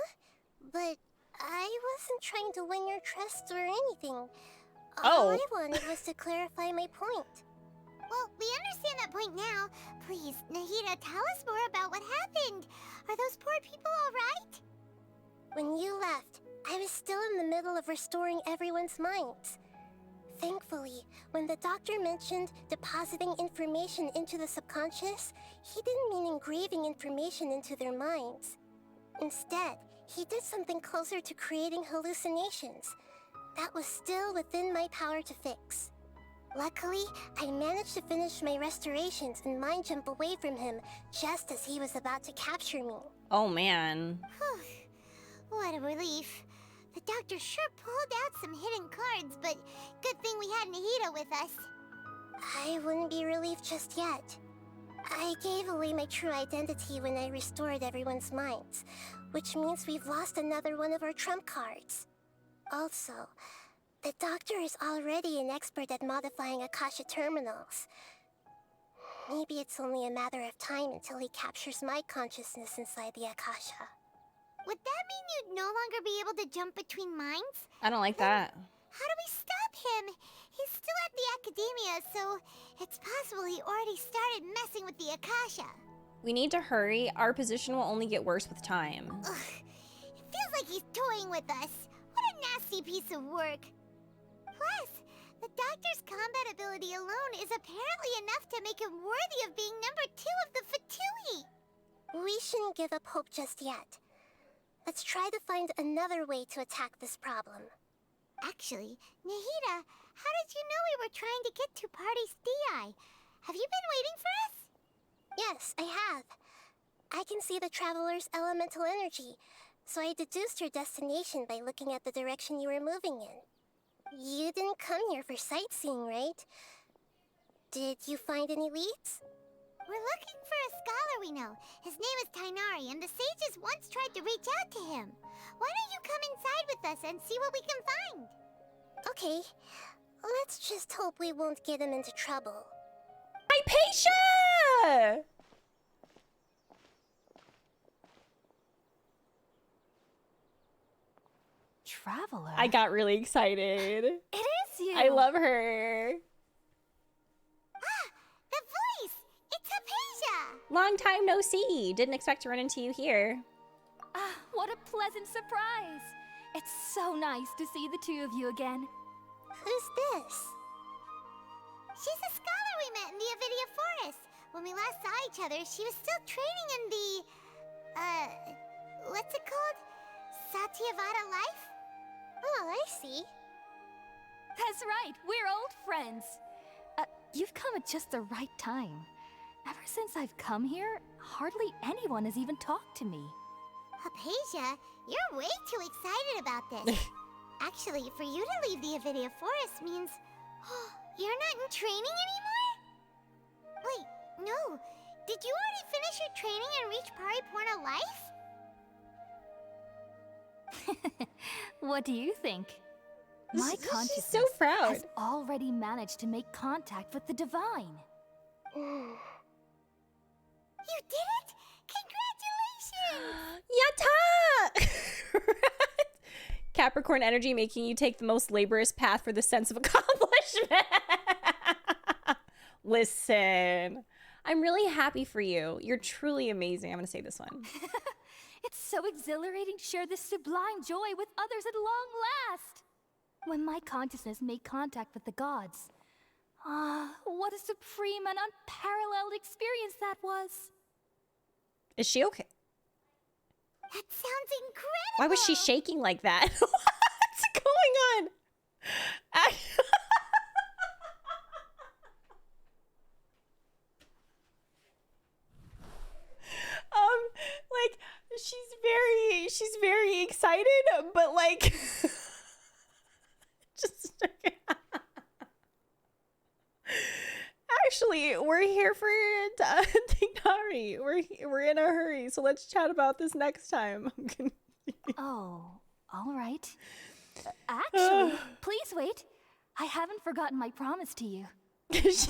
But I wasn't trying to win your trust or anything. All I wanted was to clarify my point. Well, we understand that point now. Please, Nahida, tell us more about what happened. Are those poor people all right? When you left, I was still in the middle of restoring everyone's minds. Thankfully, when the doctor mentioned depositing information into the subconscious, he didn't mean engraving information into their minds. Instead, he did something closer to creating hallucinations. That was still within my power to fix. Luckily, I managed to finish my restorations and mind jump away from him just as he was about to capture me. Oh, man. What a relief. The doctor sure pulled out some hidden cards, but good thing we had Nahida with us. I wouldn't be relieved just yet. I gave away my true identity when I restored everyone's minds, which means we've lost another one of our trump cards. Also, the doctor is already an expert at modifying Akasha terminals. Maybe it's only a matter of time until he captures my consciousness inside the Akasha. Would that mean you'd no longer be able to jump between minds? I don't like that. How do we stop him? He's still at the Academia, so it's possible he already started messing with the Akasha. We need to hurry. Our position will only get worse with time. Ugh. It feels like he's toying with us. What a nasty piece of work. Plus, the doctor's combat ability alone is apparently enough to make him worthy of being number 2 of the Fatui. We shouldn't give up hope just yet. Let's try to find another way to attack this problem. Actually, Nahida, how did you know we were trying to get to Partis Di? Have you been waiting for us? Yes, I have. I can see the traveler's elemental energy, so I deduced your destination by looking at the direction you were moving in. You didn't come here for sightseeing, right? Did you find any leads? We're looking for a scholar we know. His name is Tainari, and the sages once tried to reach out to him. Why don't you come inside with us and see what we can find? Okay, let's just hope we won't get him into trouble. Hypatia! Traveler? I got really excited. It is you! I love her. The voice! It's Hypatia! Long time no see. Didn't expect to run into you here. Ah, what a pleasant surprise! It's so nice to see the two of you again. Who's this? She's a scholar we met in the Avidia Forest. When we last saw each other, she was still training in the... what's it called? Satyavada life? Oh, I see. That's right, we're old friends. You've come at just the right time. Ever since I've come here, hardly anyone has even talked to me. Hypatia, you're way too excited about this. Actually, for you to leave the Avidia Forest means... you're not in training anymore? Wait, no. Did you already finish your training and reach Pariporna life? What do you think? My She's consciousness so proud. has already managed to make contact with the divine. You did it! Congratulations! Yatta! Capricorn energy making you take the most laborious path for the sense of accomplishment. Listen, I'm really happy for you. You're truly amazing. I'm going to say this one. It's so exhilarating to share this sublime joy with others at long last. When my consciousness made contact with the gods. What a supreme and unparalleled experience that was. Is she okay? That sounds incredible! Why was she shaking like that? What's going on? Like, she's very excited, but like, just actually, we're here for Tignari. We're in a hurry, so let's chat about this next time. Oh, all right. Actually, please wait. I haven't forgotten my promise to you.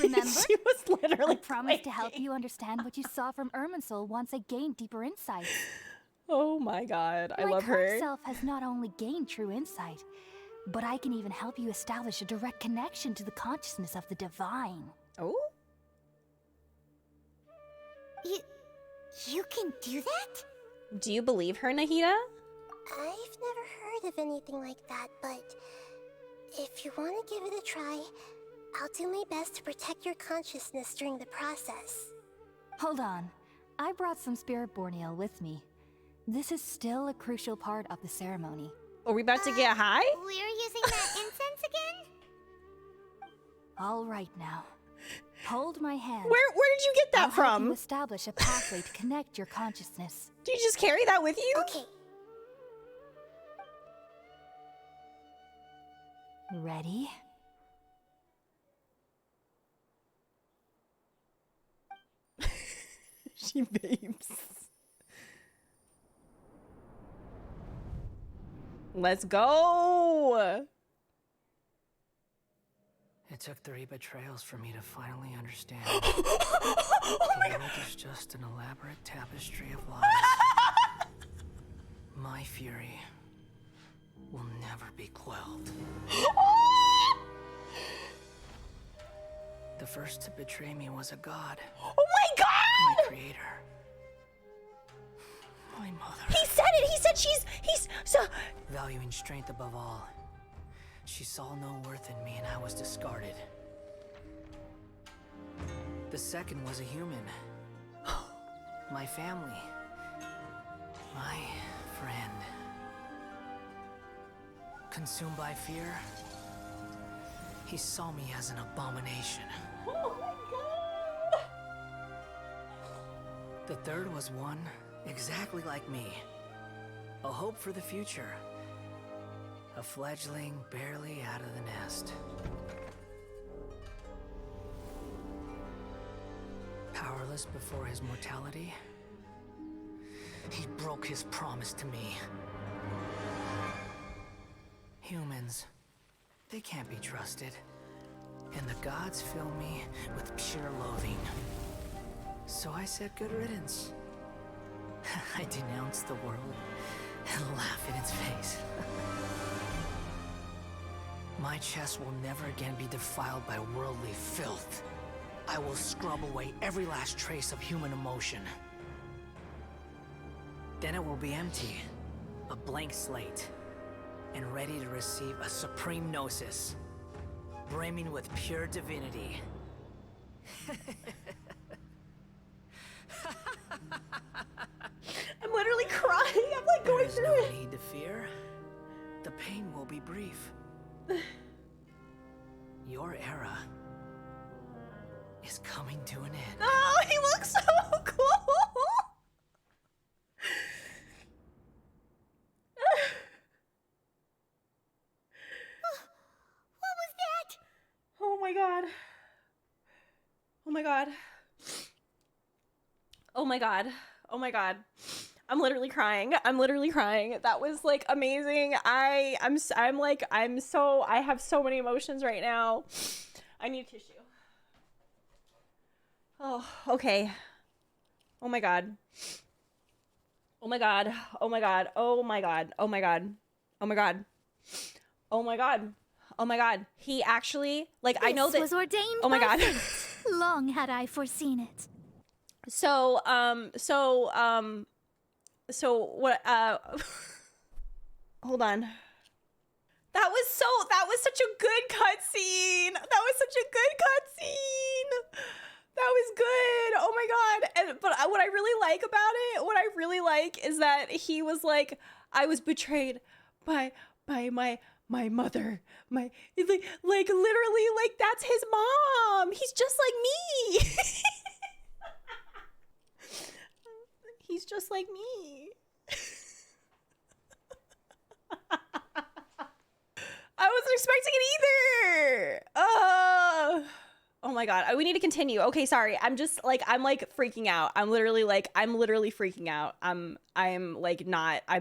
Remember? She was literally I promised to help you understand what you saw from Irminsul once I gained deeper insight. Oh my god, I love My her. current self has not only gained true insight, but I can even help you establish a direct connection to the consciousness of the divine. Oh? You can do that? Do you believe her, Nahida? I've never heard of anything like that, but if you want to give it a try, I'll do my best to protect your consciousness during the process. Hold on. I brought some spirit borneal with me. This is still a crucial part of the ceremony. Are we about to get high? We're using that incense again? All right now. Hold my hand. Where did you get that I'll help from? you establish a pathway to connect your consciousness. Do you just carry that with you? Okay. Ready? She babes. Let's go. It took 3 betrayals for me to finally understand. Oh my The god. world is just an elaborate tapestry of lies. My fury will never be quelled. The first to betray me was a god, Oh my god! my creator, my mother. He said it. He said he's so. Valuing strength above all, she saw no worth in me and I was discarded. The second was a human. My family. My friend. Consumed by fear, he saw me as an abomination. Oh my god. The third was one exactly like me. A hope for the future. A fledgling barely out of the nest. Powerless before his mortality, he broke his promise to me. Humans, they can't be trusted. And the gods fill me with pure loathing. So I said good riddance. I denounce the world and laugh in its face. My chest will never again be defiled by worldly filth. I will scrub away every last trace of human emotion. Then it will be empty, a blank slate, and ready to receive a supreme gnosis, brimming with pure divinity. I'm literally crying. I'm like going through There is it. no need to fear. The pain will be brief. Your era is coming to an end. Oh, he looks so cool. What was that? Oh my god. Oh my god. Oh my god. Oh my god. I'm literally crying. I'm literally crying. That was like amazing. I have so many emotions right now. I need tissue. Oh, okay. Oh my god. Oh my god. Oh my god. Oh my god. Oh my god. Oh my god. Oh my god. Oh my god. He actually, like, I know that This was ordained oh my by god. fate. Long had I foreseen it. So what, hold on. That was such a good cutscene. That was such a good cutscene. That was good. Oh my god. But what I really like about it, what I really like is that he was like, I was betrayed by my mother. My like literally, like, that's his mom. He's just like me. He's just like me. I wasn't expecting it either. Oh my god. We need to continue. Okay, sorry. I'm like freaking out. I'm literally freaking out. I'm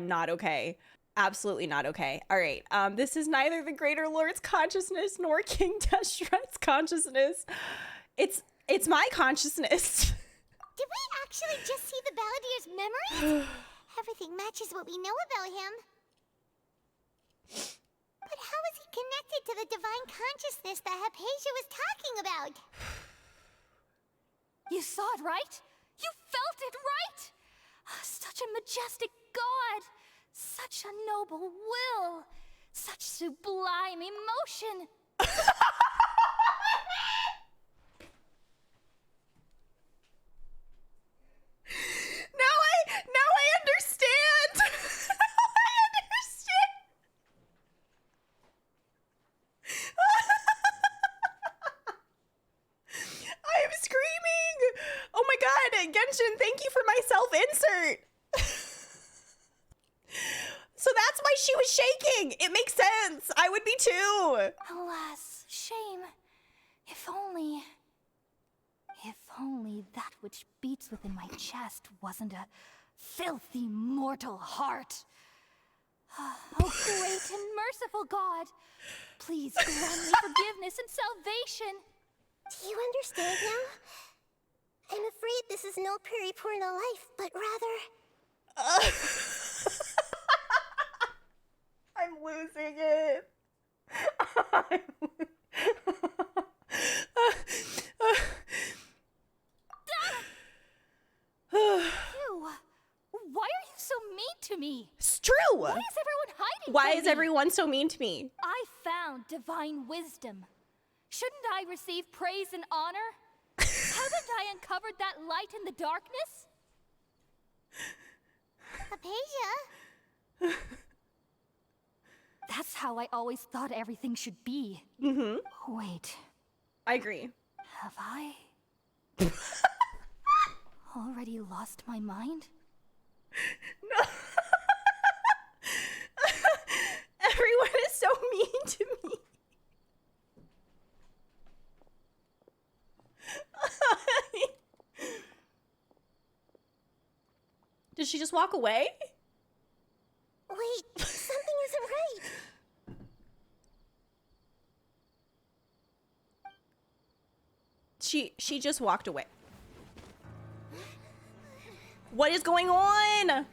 not okay. Absolutely not okay. All right. This is neither the Greater Lord's consciousness nor King Deshret's consciousness. It's my consciousness. Did we actually just see the Balladier's memories? Everything matches what we know about him. But how is he connected to the divine consciousness that Hypatia was talking about? You saw it, right? You felt it, right? Such a majestic god. Such a noble will. Such sublime emotion. Now I understand. Now I understand. I'm screaming. Oh my god, Genshin, thank you for my self-insert. So that's why she was shaking. It makes sense. I would be too. Alas, shame. If only that which beats within my chest wasn't a filthy mortal heart. Oh, great and merciful God, please grant me forgiveness and salvation. Do you understand now? I'm afraid this is no Purna life, but rather... I'm losing it. Ew, why are you so mean to me? It's true. Why is everyone hiding Why from is me? everyone so mean to me? I found divine wisdom. Shouldn't I receive praise and honor? Haven't I uncovered that light in the darkness? Hypatia? That's how I always thought everything should be. Mm-hmm. Wait, I agree. have I already lost my mind? No. Everyone is so mean to me. Did she just walk away? Wait, something isn't right. She just walked away. What is going on?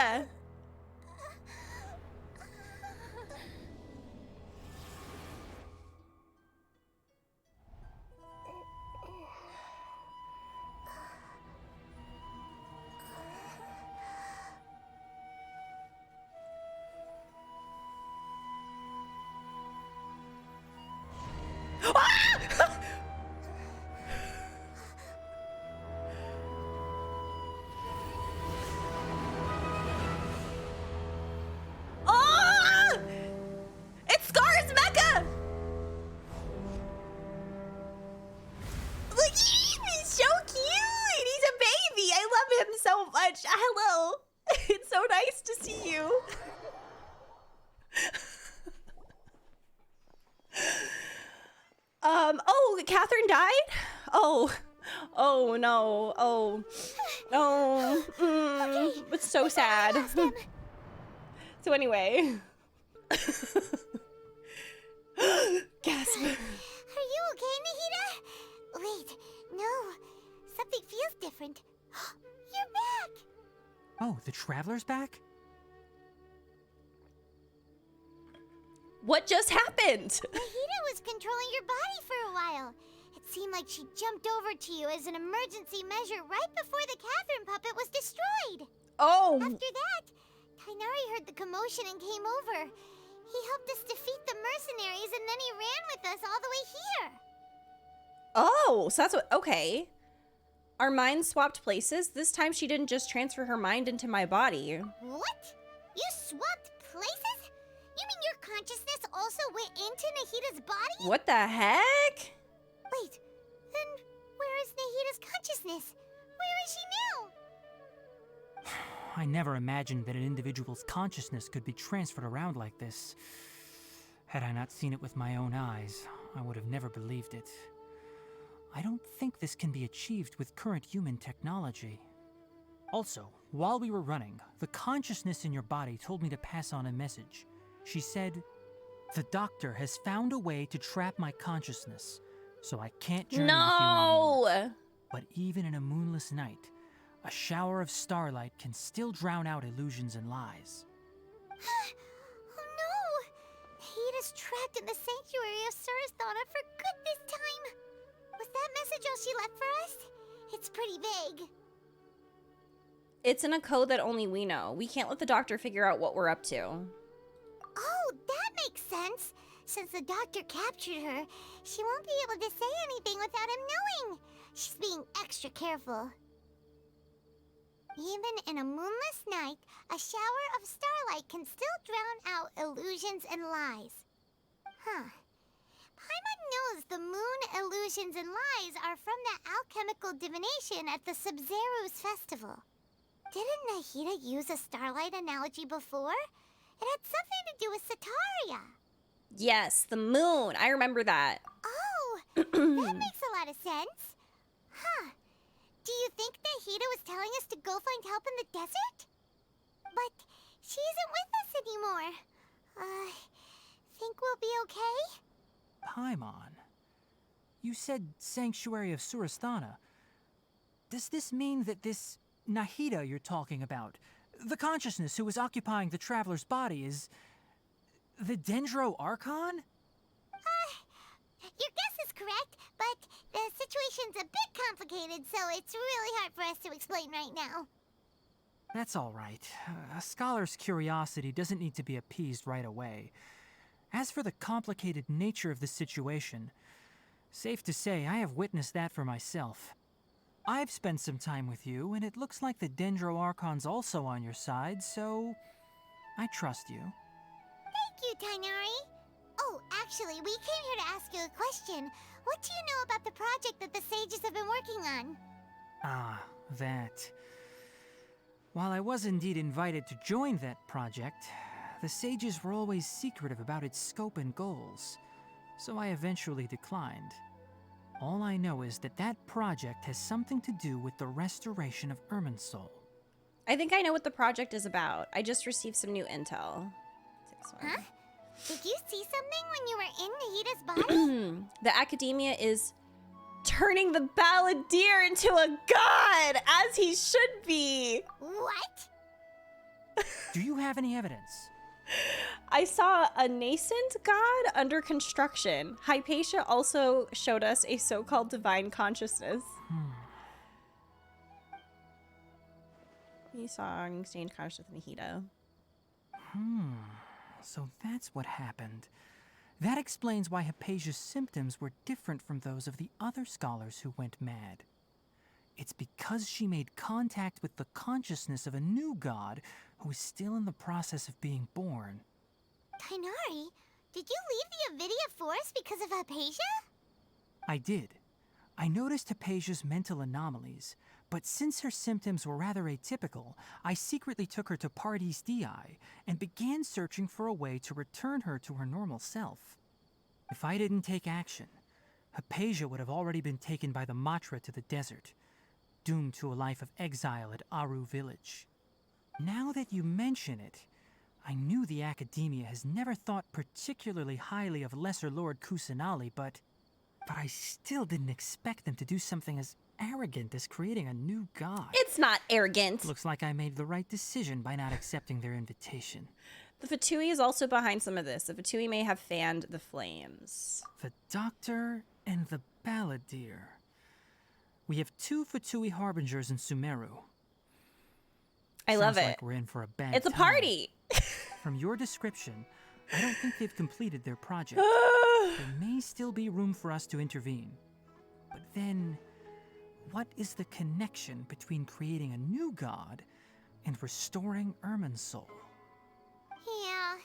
Mecca! Oh! It's Scar's Mecca! Look, he's so cute! He's a baby! I love him so much! Hello! It's so nice to see you! Oh, Catherine died? Oh. Oh, no. Oh. Oh. It's so sad. So anyway. Gasp. Are you okay, Nahida? Wait, no. Something feels different. You're back! Oh, the Traveler's back? What just happened? Nahida was controlling your body for a while. It seemed like she jumped over to you as an emergency measure right before the Catherine puppet was destroyed. Oh. After that, Tainari heard the commotion and came over. He helped us defeat the mercenaries and then he ran with us all the way here. Oh, so that's what, okay. Our minds swapped places. This time she didn't just transfer her mind into my body. What? You swapped places? You mean your consciousness also went into Nahida's body? What the heck? Wait, then where is Nahida's consciousness? Where is she now? I never imagined that an individual's consciousness could be transferred around like this. Had I not seen it with my own eyes, I would have never believed it. I don't think this can be achieved with current human technology. Also, while we were running, the consciousness in your body told me to pass on a message. She said, "The doctor has found a way to trap my consciousness, so I can't journey with you anymore. No! But even in a moonless night, a shower of starlight can still drown out illusions and lies." Oh no! Nahida's trapped in the sanctuary of Surasthana for good this time. Was that message all she left for us? It's pretty vague. It's in a code that only we know. We can't let the doctor figure out what we're up to. Oh, that makes sense. Since the doctor captured her, she won't be able to say anything without him knowing. She's being extra careful. Even in a moonless night, a shower of starlight can still drown out illusions and lies. Huh. Paimon knows the moon illusions and lies are from the alchemical divination at the Sub-Zeru's festival. Didn't Nahida use a starlight analogy before? It had something to do with Sataria. Yes, the moon. I remember that. Oh, that makes a lot of sense. Huh. Do you think Nahida was telling us to go find help in the desert? But she isn't with us anymore. Think we'll be okay? Paimon, you said Sanctuary of Surasthana. Does this mean that this Nahida you're talking about, the consciousness who is occupying the traveler's body, is the Dendro Archon? Your guess is correct, but the situation's a bit complicated, so it's really hard for us to explain right now. That's all right. A scholar's curiosity doesn't need to be appeased right away. As for the complicated nature of the situation, safe to say I have witnessed that for myself. I've spent some time with you, and it looks like the Dendro Archon's also on your side, so I trust you. Thank you, Tainari. Oh, actually, we came here to ask you a question. What do you know about the project that the sages have been working on? Ah, that. While I was indeed invited to join that project, the sages were always secretive about its scope and goals, so I eventually declined. All I know is that that project has something to do with the restoration of Irminsul. I think I know what the project is about. I just received some new intel. Huh? Did you see something when you were in Nahida's body? The academia is turning the balladeer into a god, as he should be. What? Do you have any evidence? I saw a nascent god under construction. Hypatia also showed us a so-called divine consciousness. You saw an exchange conscious with Nihida. So that's what happened. That explains why Hypatia's symptoms were different from those of the other scholars who went mad. It's because she made contact with the consciousness of a new god who is still in the process of being born. Tighnari, did you leave the Avidia Forest because of Hypatia? I did. I noticed Hypatia's mental anomalies, but since her symptoms were rather atypical, I secretly took her to Pardes Dii and began searching for a way to return her to her normal self. If I didn't take action, Hypatia would have already been taken by the Matra to the desert, doomed to a life of exile at Aru village. Now that you mention it, I knew the Academia has never thought particularly highly of Lesser Lord Kusanali, but I still didn't expect them to do something as arrogant as creating a new god. It's not arrogant. Looks like I made the right decision by not accepting their invitation. The Fatui is also behind some of this. The Fatui may have fanned the flames. The Doctor and the Balladeer. We have 2 Fatui harbingers in Sumeru. I love Sounds it. like we're in for a bad It's a time. party. From your description, I don't think they've completed their project. There may still be room for us to intervene. But then, what is the connection between creating a new god and restoring Irminsul? Yeah,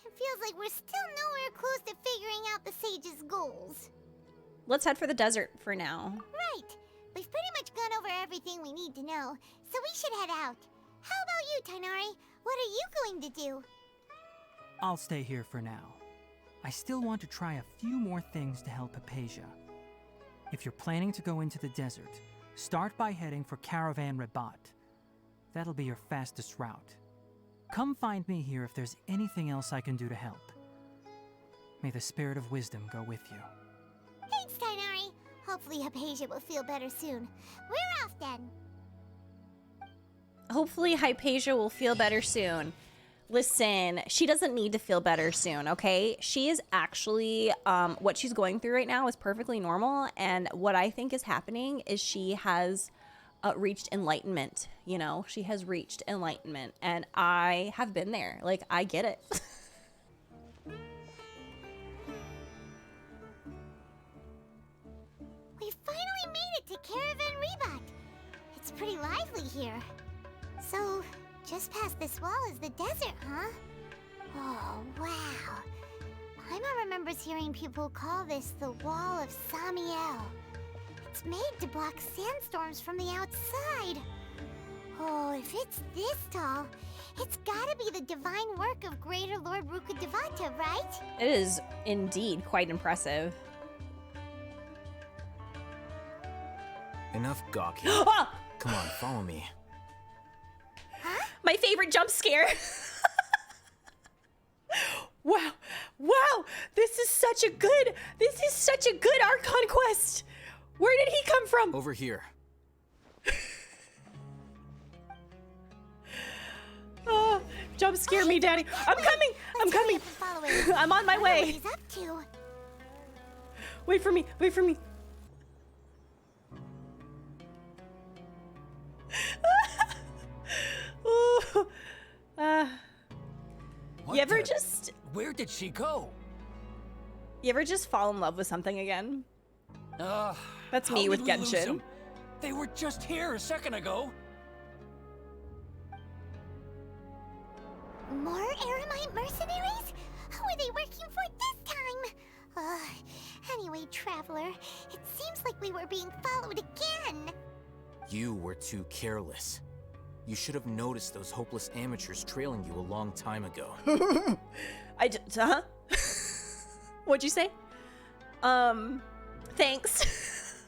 it feels like we're still nowhere close to figuring out the Sage's goals. Let's head for the desert for now. Right. We've pretty much gone over everything we need to know, so we should head out. How about you, Tighnari? What are you going to do? I'll stay here for now. I still want to try a few more things to help Hypatia. If you're planning to go into the desert, start by heading for Caravan Rabat. That'll be your fastest route. Come find me here if there's anything else I can do to help. May the spirit of wisdom go with you. Thanks, Tighnari. Hopefully Hypatia will feel better soon. We're off then. Hopefully Hypatia will feel better soon. Listen, she doesn't need to feel better soon, okay? She is actually, what she's going through right now is perfectly normal. And what I think is happening is she has reached enlightenment, you know? She has reached enlightenment. And I have been there. Like, I get it. We finally made it to Caravan Rabat. It's pretty lively here. So, just past this wall is the desert, huh? Oh, wow. Paimon remembers hearing people call this the Wall of Samiel. It's made to block sandstorms from the outside. Oh, if it's this tall, it's gotta be the divine work of Greater Lord Rukkhadevata, right? It is indeed quite impressive. Enough gawking. Ah! Come on, follow me. My favorite jump scare. Wow. Wow. This is such a good Archon quest. Where did he come from? Over here. Oh, jump scare me, Daddy. I'm coming. I'm coming. I'm on my way. What he's up to. Wait for me. Wait for me. Ooh. You ever just... Where did she go? You ever just fall in love with something again? That's How me did with we lose Genshin. them? They were just here a second ago. More Eremite mercenaries? Who are they working for this time? Anyway, Traveler, it seems like we were being followed again. You were too careless. You should have noticed those hopeless amateurs trailing you a long time ago. Huh? What'd you say? Thanks.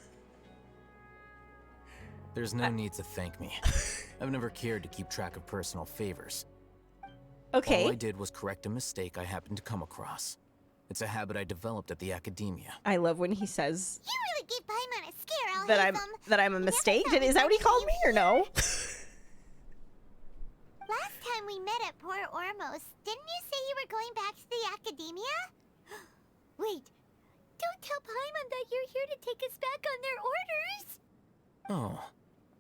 There's no need to thank me. I've never cared to keep track of personal favors. Okay. All I did was correct a mistake I happened to come across. It's a habit I developed at the Academia. I love when he says You really gave Paimon a scare, that I'm a mistake. Is that what he called me or no? Last time we met at Port Ormos, didn't you say you were going back to the Academia? Wait, don't tell Paimon that you're here to take us back on their orders! Oh,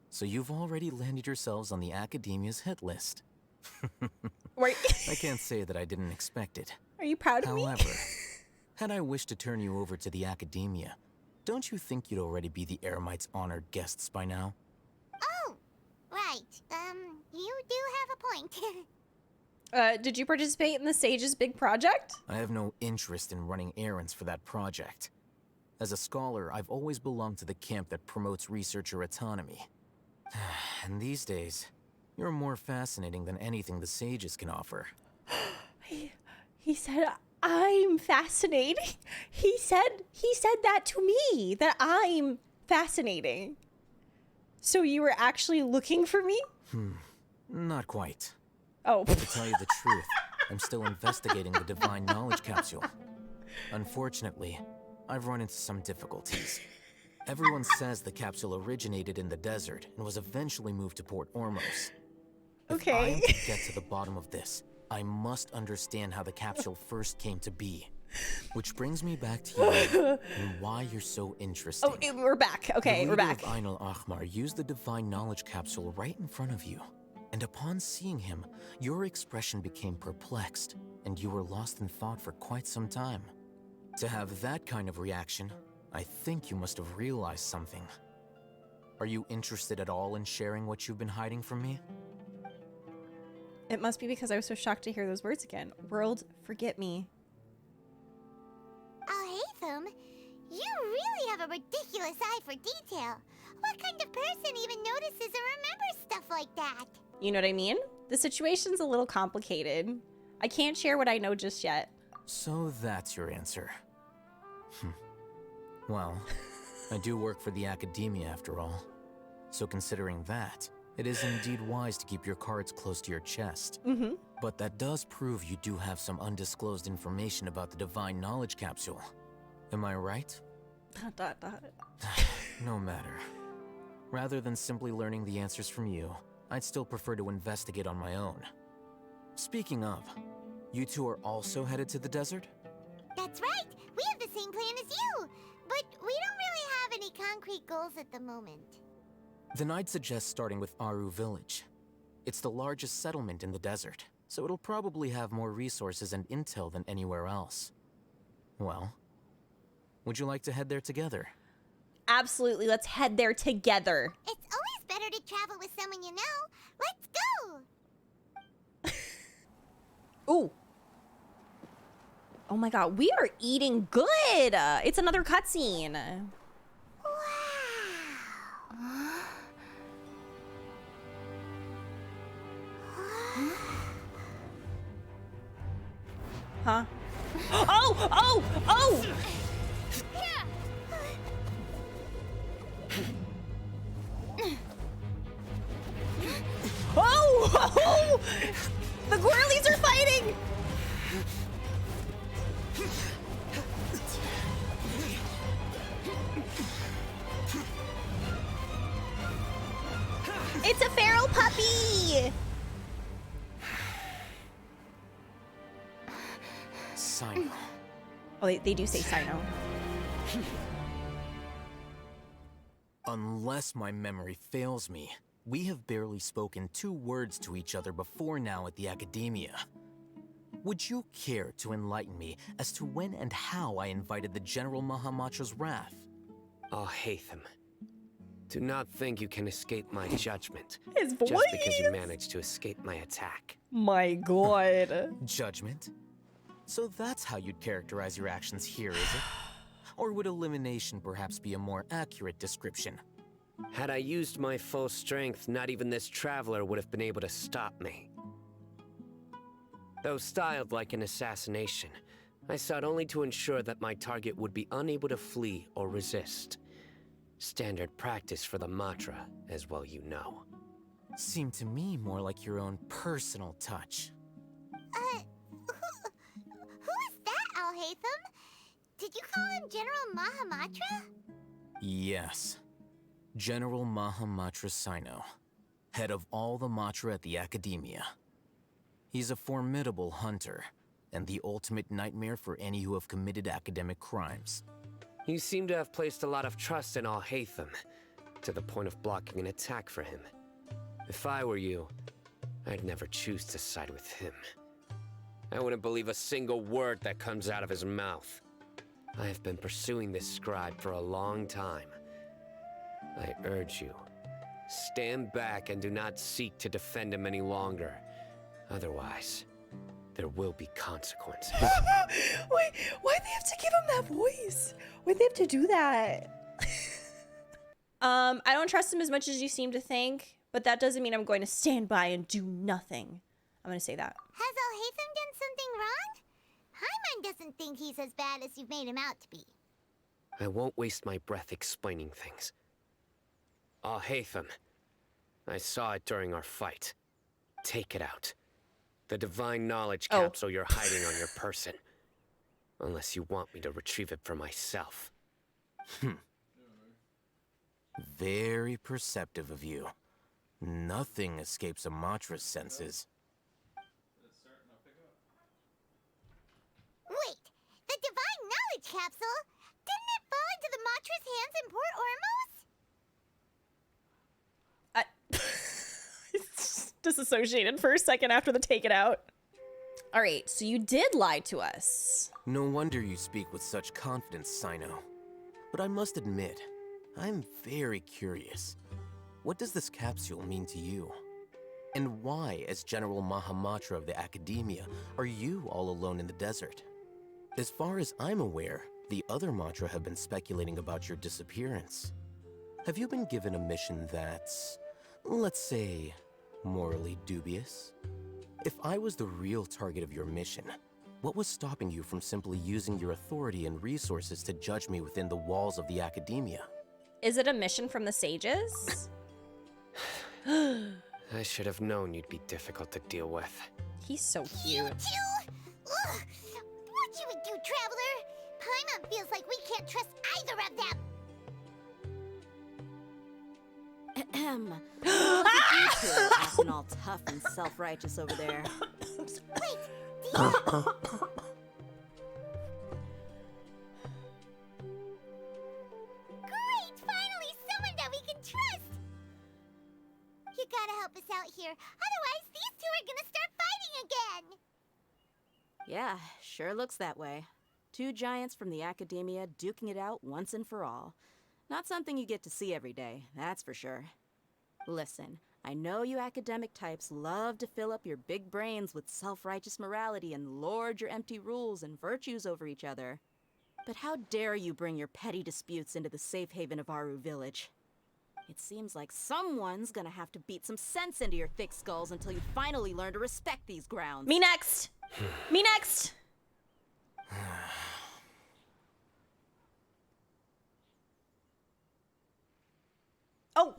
so you've already landed yourselves on the Academia's hit list. Wait. I can't say that I didn't expect it. Are you proud of me? However, had I wished to turn you over to the Academia, don't you think you'd already be the Eremites' honored guests by now? Oh, right. You do have a point. Did you participate in the Sage's big project? I have no interest in running errands for that project. As a scholar, I've always belonged to the camp that promotes researcher autonomy. And these days, you're more fascinating than anything the Sages can offer. He said, I'm fascinating. He said that to me, that I'm fascinating. So you were actually looking for me? Not quite. Oh. To tell you the truth, I'm still investigating the Divine Knowledge Capsule. Unfortunately, I've run into some difficulties. Everyone says the capsule originated in the desert and was eventually moved to Port Ormos. Okay. If I am to get to the bottom of this, I must understand how the capsule first came to be. Which brings me back to you and why you're so interesting. Oh, we're back. Okay, we're back. The leader of Ainul Ahmar used the Divine Knowledge Capsule right in front of you. And upon seeing him, your expression became perplexed, and you were lost in thought for quite some time. To have that kind of reaction, I think you must have realized something. Are you interested at all in sharing what you've been hiding from me? It must be because I was so shocked to hear those words again. World, forget me. Alhaitham, you really have a ridiculous eye for detail. What kind of person even notices and remembers stuff like that? You know what I mean? The situation's a little complicated. I can't share what I know just yet. So that's your answer. Well, I do work for the Academia after all. So considering that, it is indeed wise to keep your cards close to your chest. But that does prove you do have some undisclosed information about the Divine Knowledge Capsule. Am I right? No matter. Rather than simply learning the answers from you, I'd still prefer to investigate on my own. Speaking of, you two are also headed to the desert? That's right! We have the same plan as you! But we don't really have any concrete goals at the moment. Then I'd suggest starting with Aru Village. It's the largest settlement in the desert, so it'll probably have more resources and intel than anywhere else. Well, would you like to head there together? Absolutely, let's head there together. It's always better to travel with someone you know. Let's go! Ooh. Oh my god, we are eating good. It's another cutscene. Huh? Oh! Oh! Oh! Oh! Oh! The Gwirlies are fighting! It's a feral puppy! Sino. Oh, they do say Sino. Unless my memory fails me, we have barely spoken 2 words to each other before now at the Academia. Would you care to enlighten me as to when and how I invited the General Mahamatra's wrath? Oh, Hatham. Do not think you can escape my judgment. His voice! Just because you managed to escape my attack. My god. Judgment? So that's how you'd characterize your actions here, is it? Or would elimination perhaps be a more accurate description? Had I used my full strength, not even this traveler would have been able to stop me. Though styled like an assassination, I sought only to ensure that my target would be unable to flee or resist. Standard practice for the Matra, as well you know. Seemed to me more like your own personal touch. Who is that, Alhaitham? Did you call him General Mahamatra? Yes. General Mahamatra Sino, head of all the Matra at the Academia. He's a formidable hunter, and the ultimate nightmare for any who have committed academic crimes. You seem to have placed a lot of trust in Alhaitham, to the point of blocking an attack for him. If I were you, I'd never choose to side with him. I wouldn't believe a single word that comes out of his mouth. I have been pursuing this scribe for a long time. I urge you, stand back and do not seek to defend him any longer. Otherwise, there will be consequences. Wait, why'd they have to give him that voice? Why'd they have to do that? I don't trust him as much as you seem to think, but that doesn't mean I'm going to stand by and do nothing. I'm going to say that. Has Alhaitham done something wrong? Paimon doesn't think he's as bad as you've made him out to be. I won't waste my breath explaining things. Alhaitham, I saw it during our fight. Take it out. The divine knowledge capsule you're hiding on your person. Unless you want me to retrieve it for myself. Very perceptive of you. Nothing escapes Amatra's senses. Wait, the divine knowledge capsule? Didn't it fall into the Matra's hands in Port Ormos? Disassociated for a second after the take it out. All right, so you did lie to us. No wonder you speak with such confidence, Sino. But I must admit, I'm very curious. What does this capsule mean to you? And why, as General Mahamatra of the Academia, are you all alone in the desert? As far as I'm aware, the other Matra have been speculating about your disappearance. Have you been given a mission that's, let's say, morally dubious? If I was the real target of your mission, what was stopping you from simply using your authority and resources to judge me within the walls of the Academia? Is it a mission from the sages? I should have known you'd be difficult to deal with. He's so cute. You two? Ugh. What you would do, Traveler? Paimon feels like we can't trust either of them. Ahem. Look at you two, acting all tough and self-righteous over there. Wait, do you... Great! Finally, someone that we can trust! You gotta help us out here. Otherwise, these two are gonna start fighting again! Yeah, sure looks that way. Two giants from the Academia duking it out once and for all. Not something you get to see every day, that's for sure. Listen, I know you academic types love to fill up your big brains with self-righteous morality and lord your empty rules and virtues over each other. But how dare you bring your petty disputes into the safe haven of Aru Village? It seems like someone's gonna have to beat some sense into your thick skulls until you finally learn to respect these grounds. Me next! Me next! Oh!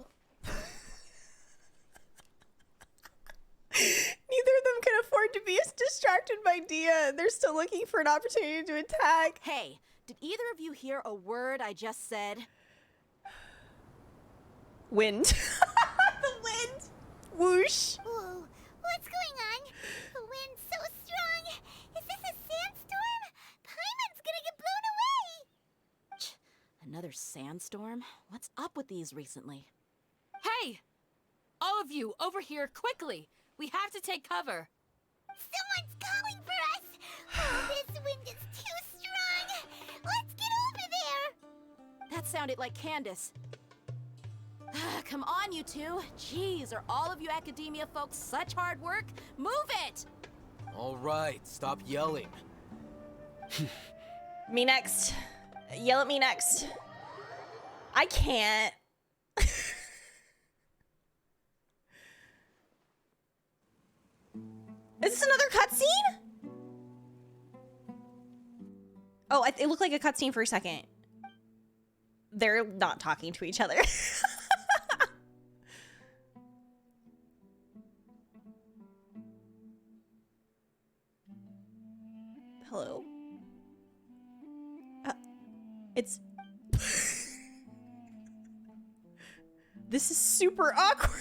Neither of them can afford to be as distracted by Dia. They're still looking for an opportunity to attack. Hey, did either of you hear a word I just said? Wind. The wind. Whoosh. Whoa, what's going on? The wind's so strong. Is this a sandstorm? Paimon's gonna get blown away. Another sandstorm? What's up with these recently? Hey! All of you, over here, quickly! We have to take cover. Someone's calling for us. Oh, this wind is too strong. Let's get over there. That sounded like Candace. Come on, you two. Jeez, are all of you Academia folks such hard work? Move it! All right, stop yelling. Me next. Yell at me next. I can't. Is this another cutscene? Oh, it looked like a cutscene for a second. They're not talking to each other. Hello? It's... This is super awkward.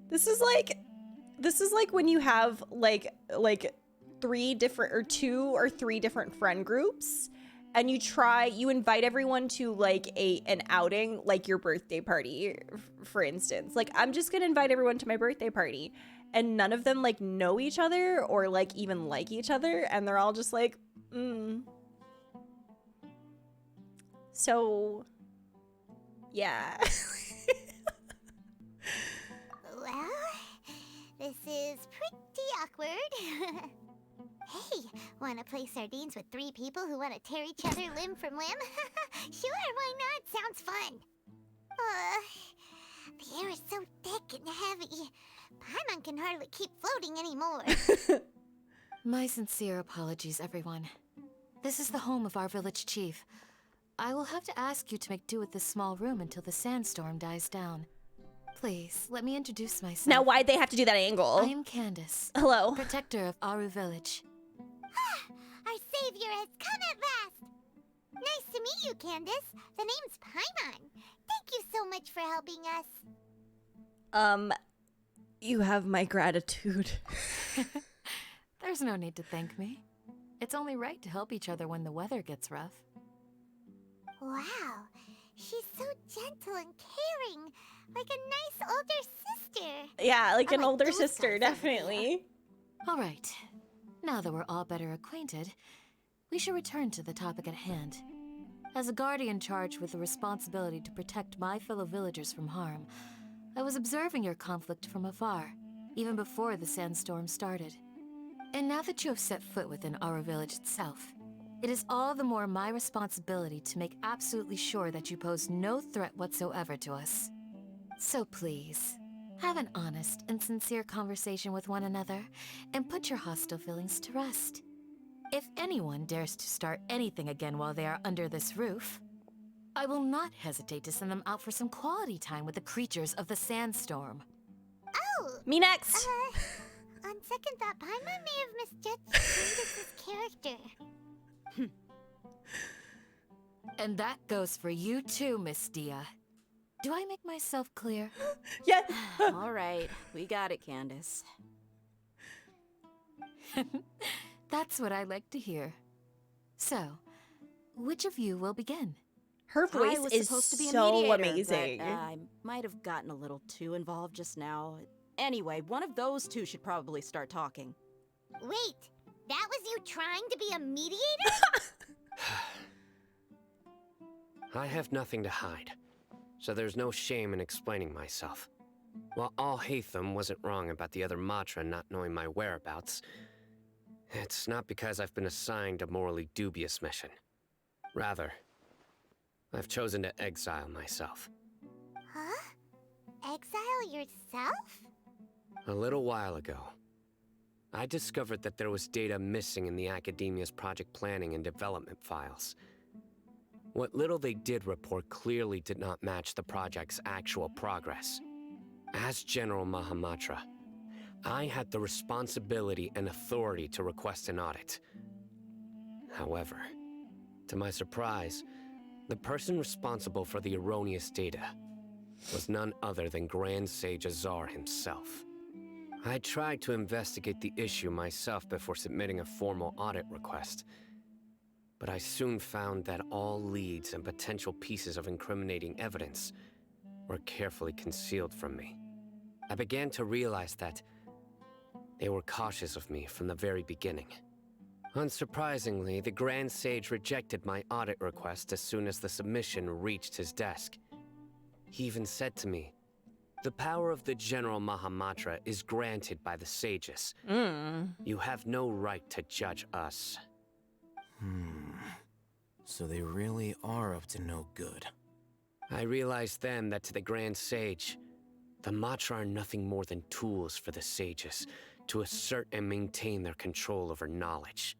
This is like this is like when you have like 3 different or 2 or 3 different friend groups, and you invite everyone to like an outing, like your birthday party, for instance. Like, I'm just gonna invite everyone to my birthday party, and none of them like know each other or like even like each other, and they're all just like, So, yeah. Well, this is pretty awkward. Hey, wanna play sardines with 3 people who wanna tear each other limb from limb? Sure, why not? Sounds fun. The air is so thick and heavy. Paimon can hardly keep floating anymore. My sincere apologies, everyone. This is the home of our village chief. I will have to ask you to make do with this small room until the sandstorm dies down. Please, let me introduce myself. Now, why'd they have to do that angle? I am Candace. Hello. Protector of Aru Village. Our savior has come at last! Nice to meet you, Candace. The name's Paimon. Thank you so much for helping us. You have my gratitude. There's no need to thank me. It's only right to help each other when the weather gets rough. Wow, she's so gentle and caring, like a nice older sister. Yeah, like an Unlike older those sister, guys over definitely. All right. Now that we're all better acquainted, we should return to the topic at hand. As a guardian charged with the responsibility to protect my fellow villagers from harm, I was observing your conflict from afar, even before the sandstorm started. And now that you have set foot within our village itself, it is all the more my responsibility to make absolutely sure that you pose no threat whatsoever to us. So please, have an honest and sincere conversation with one another, and put your hostile feelings to rest. If anyone dares to start anything again while they are under this roof, I will not hesitate to send them out for some quality time with the creatures of the sandstorm. Oh! Me next! On second thought, Paimon may have misjudged Candace's character. And that goes for you too, Miss Dia. Do I make myself clear? Yeah. All right, we got it, Candace. That's what I like to hear. So, which of you will begin? Her voice I was is supposed to be a so mediator, amazing. But, I might have gotten a little too involved just now. Anyway, one of those two should probably start talking. Wait, that was you trying to be a mediator? I have nothing to hide, so there's no shame in explaining myself. While Alhaitham wasn't wrong about the other Matra not knowing my whereabouts, it's not because I've been assigned a morally dubious mission. Rather, I've chosen to exile myself. Huh? Exile yourself? A little while ago, I discovered that there was data missing in the Academia's project planning and development files. What little they did report clearly did not match the project's actual progress. As General Mahamatra, I had the responsibility and authority to request an audit. However, to my surprise, the person responsible for the erroneous data was none other than Grand Sage Azar himself. I tried to investigate the issue myself before submitting a formal audit request, but I soon found that all leads and potential pieces of incriminating evidence were carefully concealed from me. I began to realize that they were cautious of me from the very beginning. Unsurprisingly, the Grand Sage rejected my audit request as soon as the submission reached his desk. He even said to me, "The power of the General Mahamatra is granted by the sages. You have no right to judge us." So they really are up to no good. I realized then that to the Grand Sage, the Matra are nothing more than tools for the sages to assert and maintain their control over knowledge.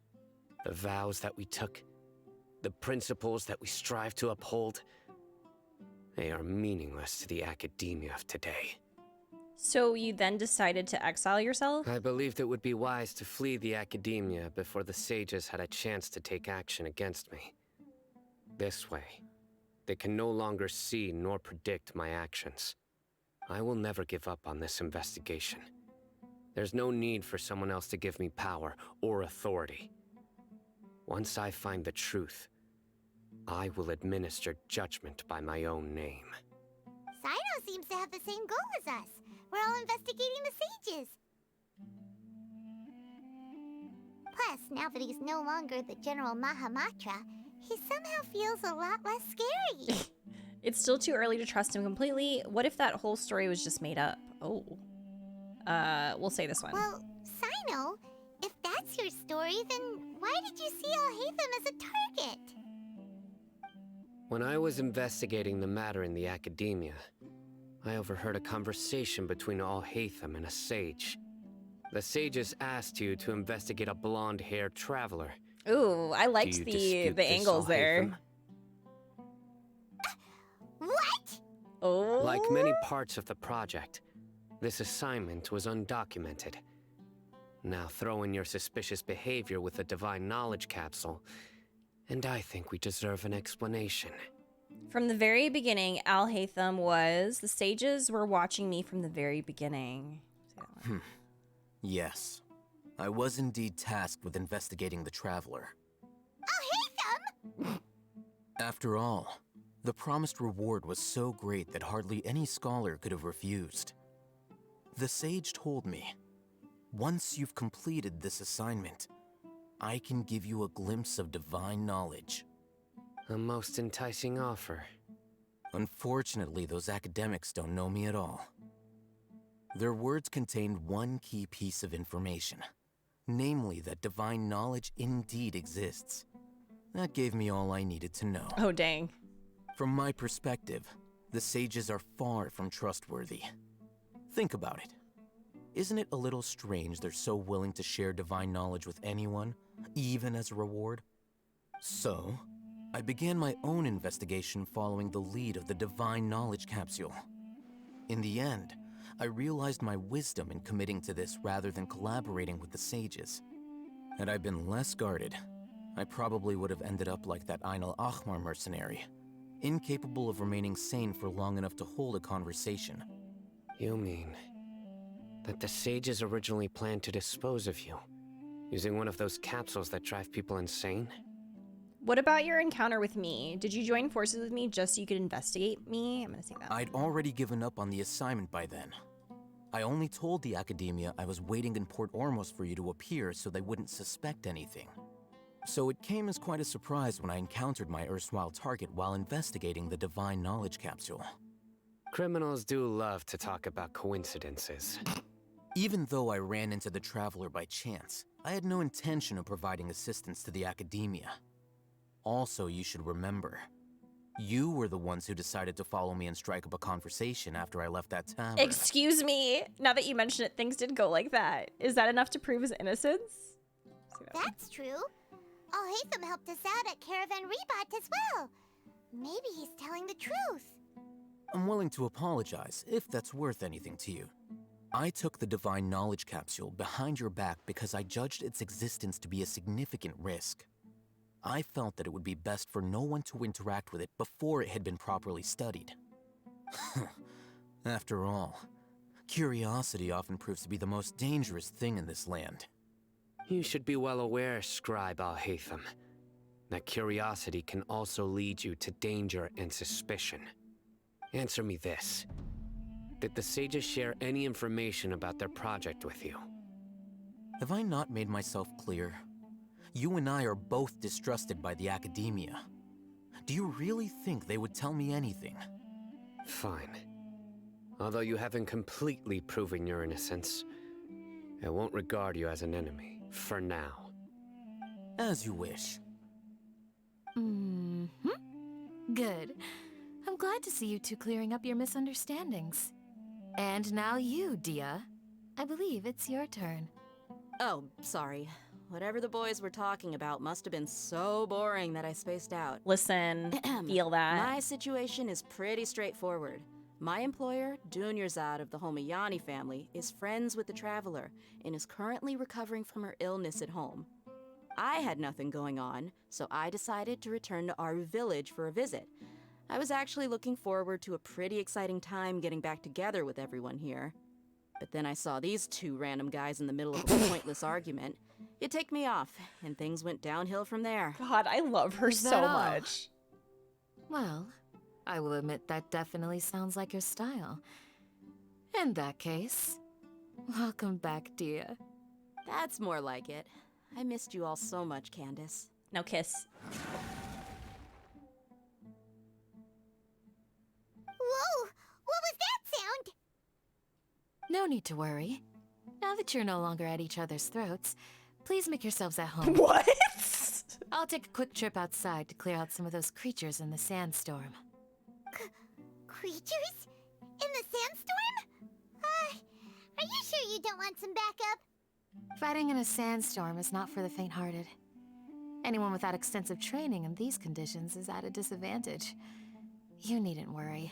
The vows that we took, the principles that we strive to uphold, they are meaningless to the academia of today. So you then decided to exile yourself? I believed it would be wise to flee the academia before the sages had a chance to take action against me. This way, they can no longer see nor predict my actions. I will never give up on this investigation. There's no need for someone else to give me power or authority. Once I find the truth, I will administer judgment by my own name. Sino seems to have the same goal as us. We're all investigating the sages. Plus, now that he's no longer the General Mahamatra, he somehow feels a lot less scary. It's still too early to trust him completely. What if that whole story was just made up? Oh. We'll say this one. Well, Sino, if that's your story, then why did you see Alhaitham as a target? When I was investigating the matter in the academia, I overheard a conversation between Alhaitham and a sage. The sages asked you to investigate a blonde-haired traveler. Ooh, I liked the angles there. What? Oh. Like many parts of the project, this assignment was undocumented. Now throw in your suspicious behavior with the Divine Knowledge Capsule, and I think we deserve an explanation. From the very beginning, Alhaitham was... The sages were watching me from the very beginning. Yes. I was indeed tasked with investigating the Traveler. Alhaitham! After all, the promised reward was so great that hardly any scholar could have refused. The sage told me, once you've completed this assignment, I can give you a glimpse of divine knowledge. A most enticing offer. Unfortunately, those academics don't know me at all. Their words contained one key piece of information, namely that divine knowledge indeed exists. That gave me all I needed to know. Oh, dang. From my perspective, the sages are far from trustworthy. Think about it. Isn't it a little strange they're so willing to share divine knowledge with anyone, even as a reward? So, I began my own investigation following the lead of the Divine Knowledge Capsule. In the end, I realized my wisdom in committing to this rather than collaborating with the sages. Had I been less guarded, I probably would have ended up like that Ain al-Ahmar mercenary, incapable of remaining sane for long enough to hold a conversation. You mean that the sages originally planned to dispose of you, using one of those capsules that drive people insane? What about your encounter with me? Did you join forces with me just so you could investigate me? I'm gonna say that. I'd already given up on the assignment by then. I only told the Academia I was waiting in Port Ormos for you to appear so they wouldn't suspect anything. So it came as quite a surprise when I encountered my erstwhile target while investigating the Divine Knowledge Capsule. Criminals do love to talk about coincidences. Even though I ran into the Traveler by chance, I had no intention of providing assistance to the Academia. Also, you should remember, you were the ones who decided to follow me and strike up a conversation after I left that tavern. Excuse me. Now that you mention it, things didn't go like that. Is that enough to prove his innocence? That's true. Alhaitham helped us out at Caravan Rebat as well. Maybe he's telling the truth. I'm willing to apologize, if that's worth anything to you. I took the Divine Knowledge Capsule behind your back because I judged its existence to be a significant risk. I felt that it would be best for no one to interact with it before it had been properly studied. After all, curiosity often proves to be the most dangerous thing in this land. You should be well aware, Scribe Alhaitham, that curiosity can also lead you to danger and suspicion. Answer me this. Did the sages share any information about their project with you? Have I not made myself clear? You and I are both distrusted by the Academia. Do you really think they would tell me anything? Fine. Although you haven't completely proven your innocence, I won't regard you as an enemy, for now. As you wish. Good. I'm glad to see you two clearing up your misunderstandings. And now you, Dia. I believe it's your turn. Oh, sorry. Whatever the boys were talking about must have been so boring that I spaced out. Listen, feel that. My situation is pretty straightforward. My employer, Dunyarzad of the Homayani family, is friends with the Traveler and is currently recovering from her illness at home. I had nothing going on, so I decided to return to Aru village for a visit. I was actually looking forward to a pretty exciting time getting back together with everyone here. But then I saw these two random guys in the middle of a pointless argument. You ticked me off, and things went downhill from there. God, I love her Is that so all? much. Well, I will admit that definitely sounds like your style. In that case, welcome back, dear. That's more like it. I missed you all so much, Candace. Now kiss. Whoa! What was that sound? No need to worry. Now that you're no longer at each other's throats, please make yourselves at home. What? I'll take a quick trip outside to clear out some of those creatures in the sandstorm. Creatures? In the sandstorm? Are you sure you don't want some backup? Fighting in a sandstorm is not for the faint-hearted. Anyone without extensive training in these conditions is at a disadvantage. You needn't worry.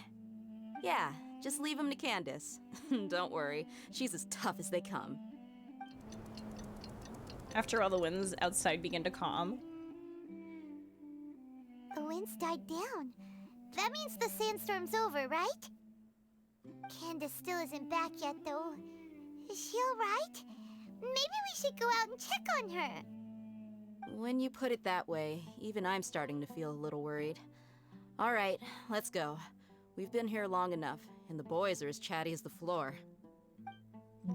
Yeah, just leave him to Candace. Don't worry, she's as tough as they come. After all the winds outside begin to calm. The winds died down. That means the sandstorm's over, right? Candace still isn't back yet, though. Is she alright? Maybe we should go out and check on her. When you put it that way, even I'm starting to feel a little worried. All right, let's go. We've been here long enough, and the boys are as chatty as the floor.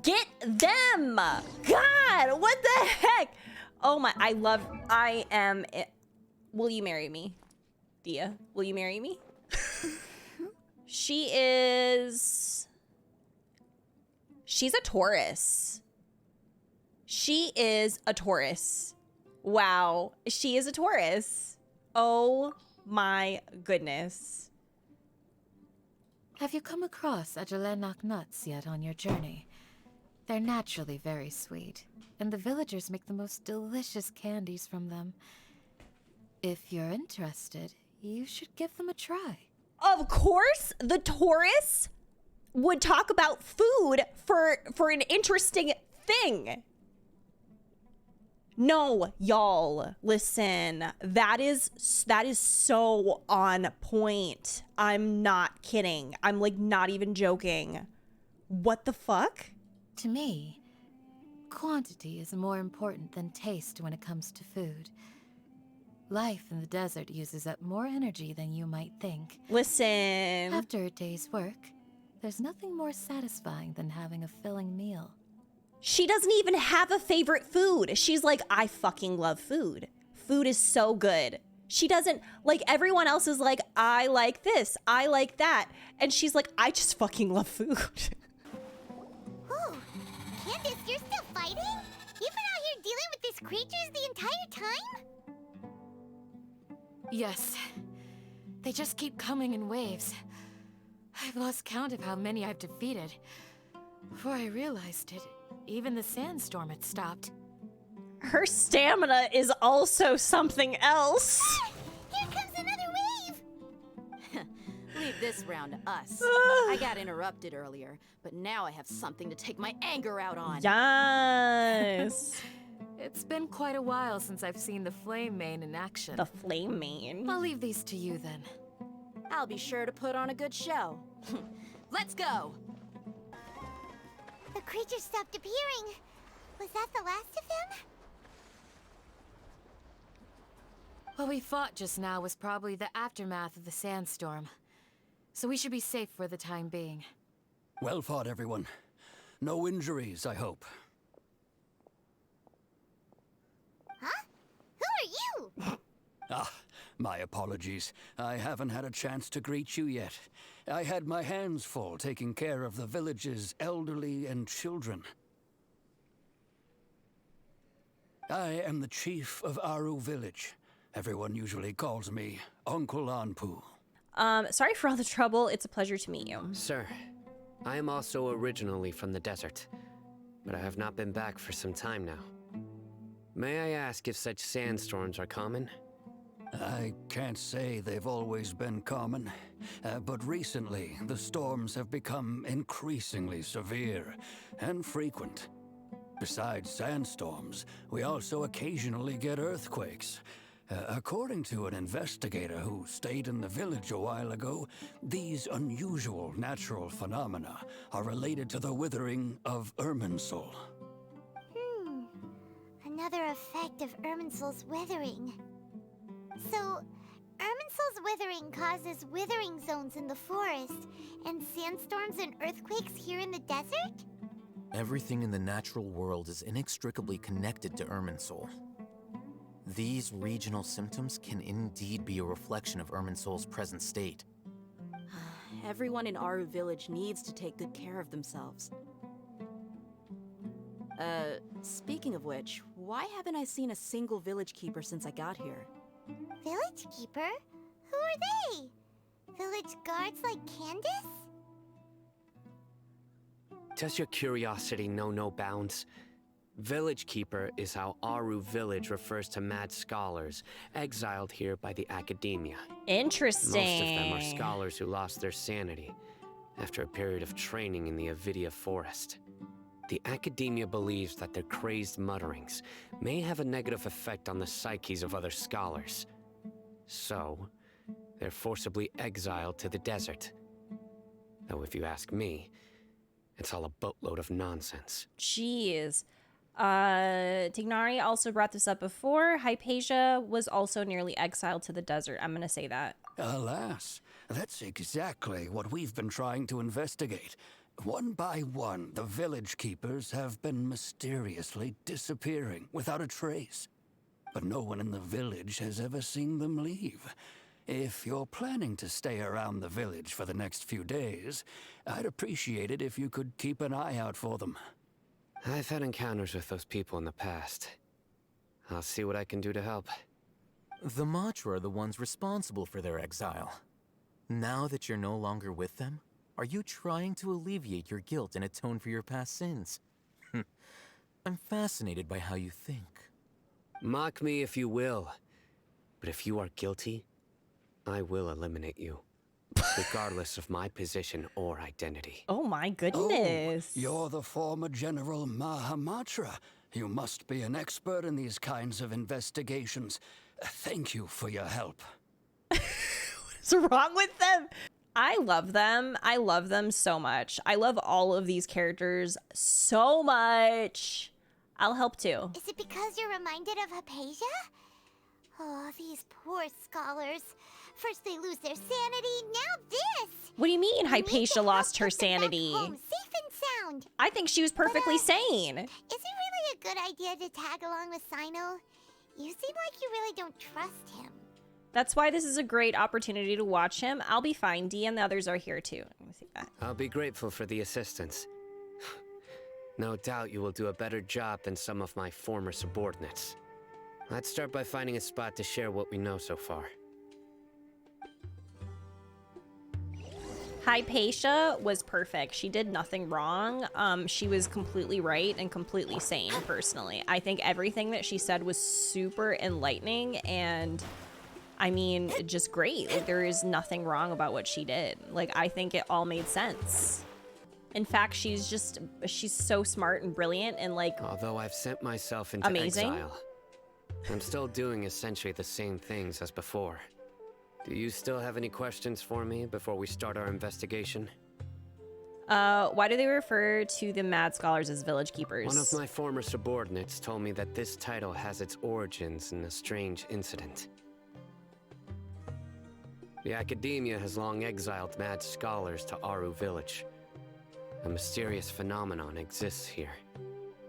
Get them! God, what the heck? Oh my, I am, will you marry me? Dia, will you marry me? She's a Taurus. She is a Taurus. Wow, she is a Taurus. Oh my goodness. Have you come across Ajalenok nuts yet on your journey? They're naturally very sweet, and the villagers make the most delicious candies from them. If you're interested, you should give them a try. Of course, the Taurus would talk about food for an interesting thing. No, y'all, listen. That is so on point. I'm not kidding. I'm like not even joking. What the fuck? To me, quantity is more important than taste when it comes to food. Life in the desert uses up more energy than you might think. Listen. After a day's work, there's nothing more satisfying than having a filling meal. She doesn't even have a favorite food. She's like, I fucking love food. Food is so good. She doesn't, like everyone else is like, I like this, I like that. And she's like, I just fucking love food. Whoa, Candace, you're still fighting? You've been out here dealing with these creatures the entire time? Yes. They just keep coming in waves. I've lost count of how many I've defeated. Before I realized it, even the sandstorm had stopped. Her stamina is also something else. Here comes another wave! Leave this round to us. I got interrupted earlier, but now I have something to take my anger out on. Yes. It's been quite a while since I've seen the Flame Mane in action. The Flame Mane? I'll leave these to you then. I'll be sure to put on a good show. Let's go! The creature stopped appearing. Was that the last of them? What we fought just now was probably the aftermath of the sandstorm. So we should be safe for the time being. Well fought, everyone. No injuries, I hope. Huh? Who are you? Ah, my apologies. I haven't had a chance to greet you yet. I had my hands full taking care of the village's elderly and children. I am the chief of Aru village. Everyone usually calls me Uncle Anpu. Sorry for all the trouble. It's a pleasure to meet you. Sir, I am also originally from the desert, but I have not been back for some time now. May I ask if such sandstorms are common? I can't say they've always been common, but recently the storms have become increasingly severe and frequent. Besides sandstorms, we also occasionally get earthquakes. According to an investigator who stayed in the village a while ago, these unusual natural phenomena are related to the withering of Irminsul. Another effect of Irminsul's withering. So, Irminsul's withering causes withering zones in the forest, and sandstorms and earthquakes here in the desert? Everything in the natural world is inextricably connected to Irminsul. These regional symptoms can indeed be a reflection of Irminsul's present state. Everyone in Aru Village needs to take good care of themselves. Speaking of which, why haven't I seen a single village keeper since I got here? Village keeper? Who are they? Village guards like Candace? Does your curiosity know no bounds? Village Keeper is how Aru Village refers to mad scholars exiled here by the Academia. Interesting. Most of them are scholars who lost their sanity after a period of training in the Avidia Forest. The Academia believes that their crazed mutterings may have a negative effect on the psyches of other scholars. So, they're forcibly exiled to the desert. Though if you ask me, it's all a boatload of nonsense. Jeez. Tignari also brought this up before. Hypatia was also nearly exiled to the desert. I'm gonna say that. Alas, that's exactly what we've been trying to investigate. One by one, the village keepers have been mysteriously disappearing without a trace. But no one in the village has ever seen them leave. If you're planning to stay around the village for the next few days, I'd appreciate it if you could keep an eye out for them. I've had encounters with those people in the past. I'll see what I can do to help. The Matra are the ones responsible for their exile. Now that you're no longer with them, are you trying to alleviate your guilt and atone for your past sins? I'm fascinated by how you think. Mock me if you will, but if you are guilty, I will eliminate you, regardless of my position or identity. Oh my goodness. Oh, you're the former General Mahamatra. You must be an expert in these kinds of investigations. Thank you for your help. What's wrong with them? I love them. I love them so much. I love all of these characters so much. I'll help too. Is it because you're reminded of Hypatia? Oh, these poor scholars. First they lose their sanity, now this! What do you mean Hypatia lost her sanity? Home, safe and sound. I think she was perfectly sane. Is it really a good idea to tag along with Sino? You seem like you really don't trust him. That's why this is a great opportunity to watch him. I'll be fine. Dee and the others are here too. Let me see that. I'll be grateful for the assistance. No doubt you will do a better job than some of my former subordinates. Let's start by finding a spot to share what we know so far. Hypatia was perfect. She did nothing wrong. She was completely right and completely sane, personally. I think everything that she said was super enlightening and, I mean, just great. Like, there is nothing wrong about what she did. Like, I think it all made sense. In fact, she's so smart and brilliant and, like, although I've sent myself into exile, I'm still doing essentially the same things as before. Do you still have any questions for me before we start our investigation? Why do they refer to the mad scholars as village keepers? One of my former subordinates told me that this title has its origins in a strange incident. The Academia has long exiled mad scholars to Aru Village. A mysterious phenomenon exists here.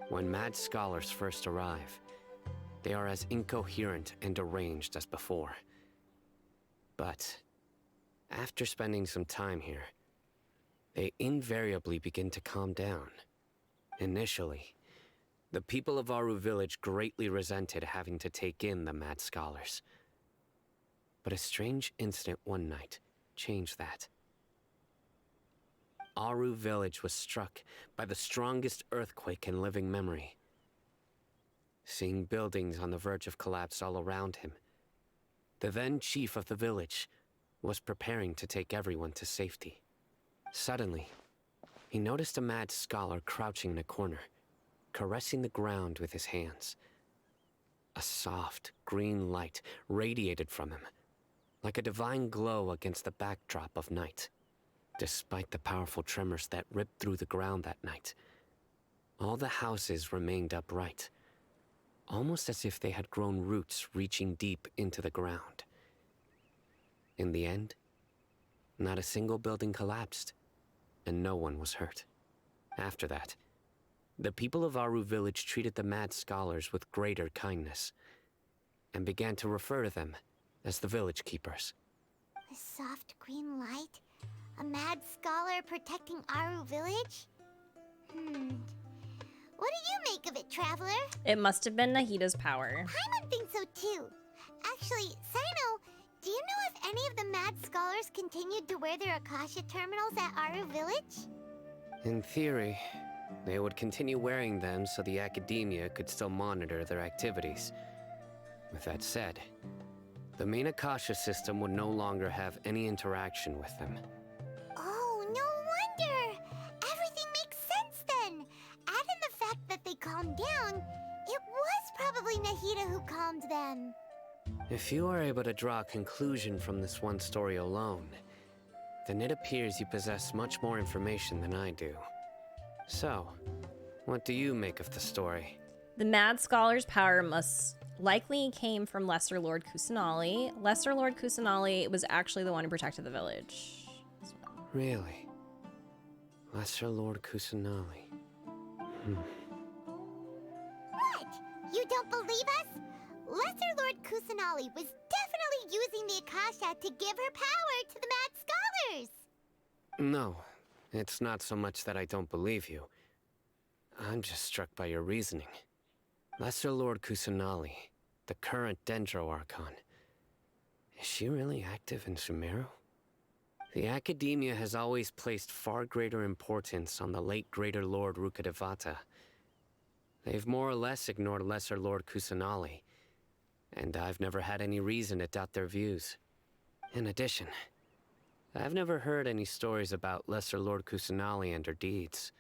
When mad scholars first arrive, they are as incoherent and deranged as before. But after spending some time here, they invariably begin to calm down. Initially, the people of Aru Village greatly resented having to take in the mad scholars. But a strange incident one night changed that. Aru Village was struck by the strongest earthquake in living memory. Seeing buildings on the verge of collapse all around him, the then chief of the village was preparing to take everyone to safety. Suddenly, he noticed a mad scholar crouching in a corner, caressing the ground with his hands. A soft, green light radiated from him, like a divine glow against the backdrop of night. Despite the powerful tremors that ripped through the ground that night, all the houses remained upright, almost as if they had grown roots reaching deep into the ground. In the end, not a single building collapsed, and no one was hurt. After that, the people of Aru village treated the mad scholars with greater kindness, and began to refer to them as the village keepers. A soft green light? A mad scholar protecting Aru village? What do you make of it, Traveler? It must have been Nahida's power. Paimon thinks so too. Actually, Sino, do you know if any of the mad scholars continued to wear their Akasha terminals at Aru village? In theory, they would continue wearing them so the academia could still monitor their activities. With that said, the main Akasha system would no longer have any interaction with them. Oh, no wonder! Everything makes sense then! Add in the fact that they calmed down, it was probably Nahida who calmed them. If you are able to draw a conclusion from this one story alone, then it appears you possess much more information than I do. So, what do you make of the story? The Mad Scholar's power must likely came from Lesser Lord Kusanali. Lesser Lord Kusanali was actually the one who protected the village. Really? Lesser Lord Kusanali. What? You don't believe us? Lesser Lord Kusanali was definitely using the Akasha to give her power to the Mad Scholars! No, it's not so much that I don't believe you. I'm just struck by your reasoning. Lesser Lord Kusanali, the current Dendro Archon. Is she really active in Sumeru? The Academia has always placed far greater importance on the late Greater Lord Rukkhadevata. They've more or less ignored Lesser Lord Kusanali, and I've never had any reason to doubt their views. In addition, I've never heard any stories about Lesser Lord Kusanali and her deeds.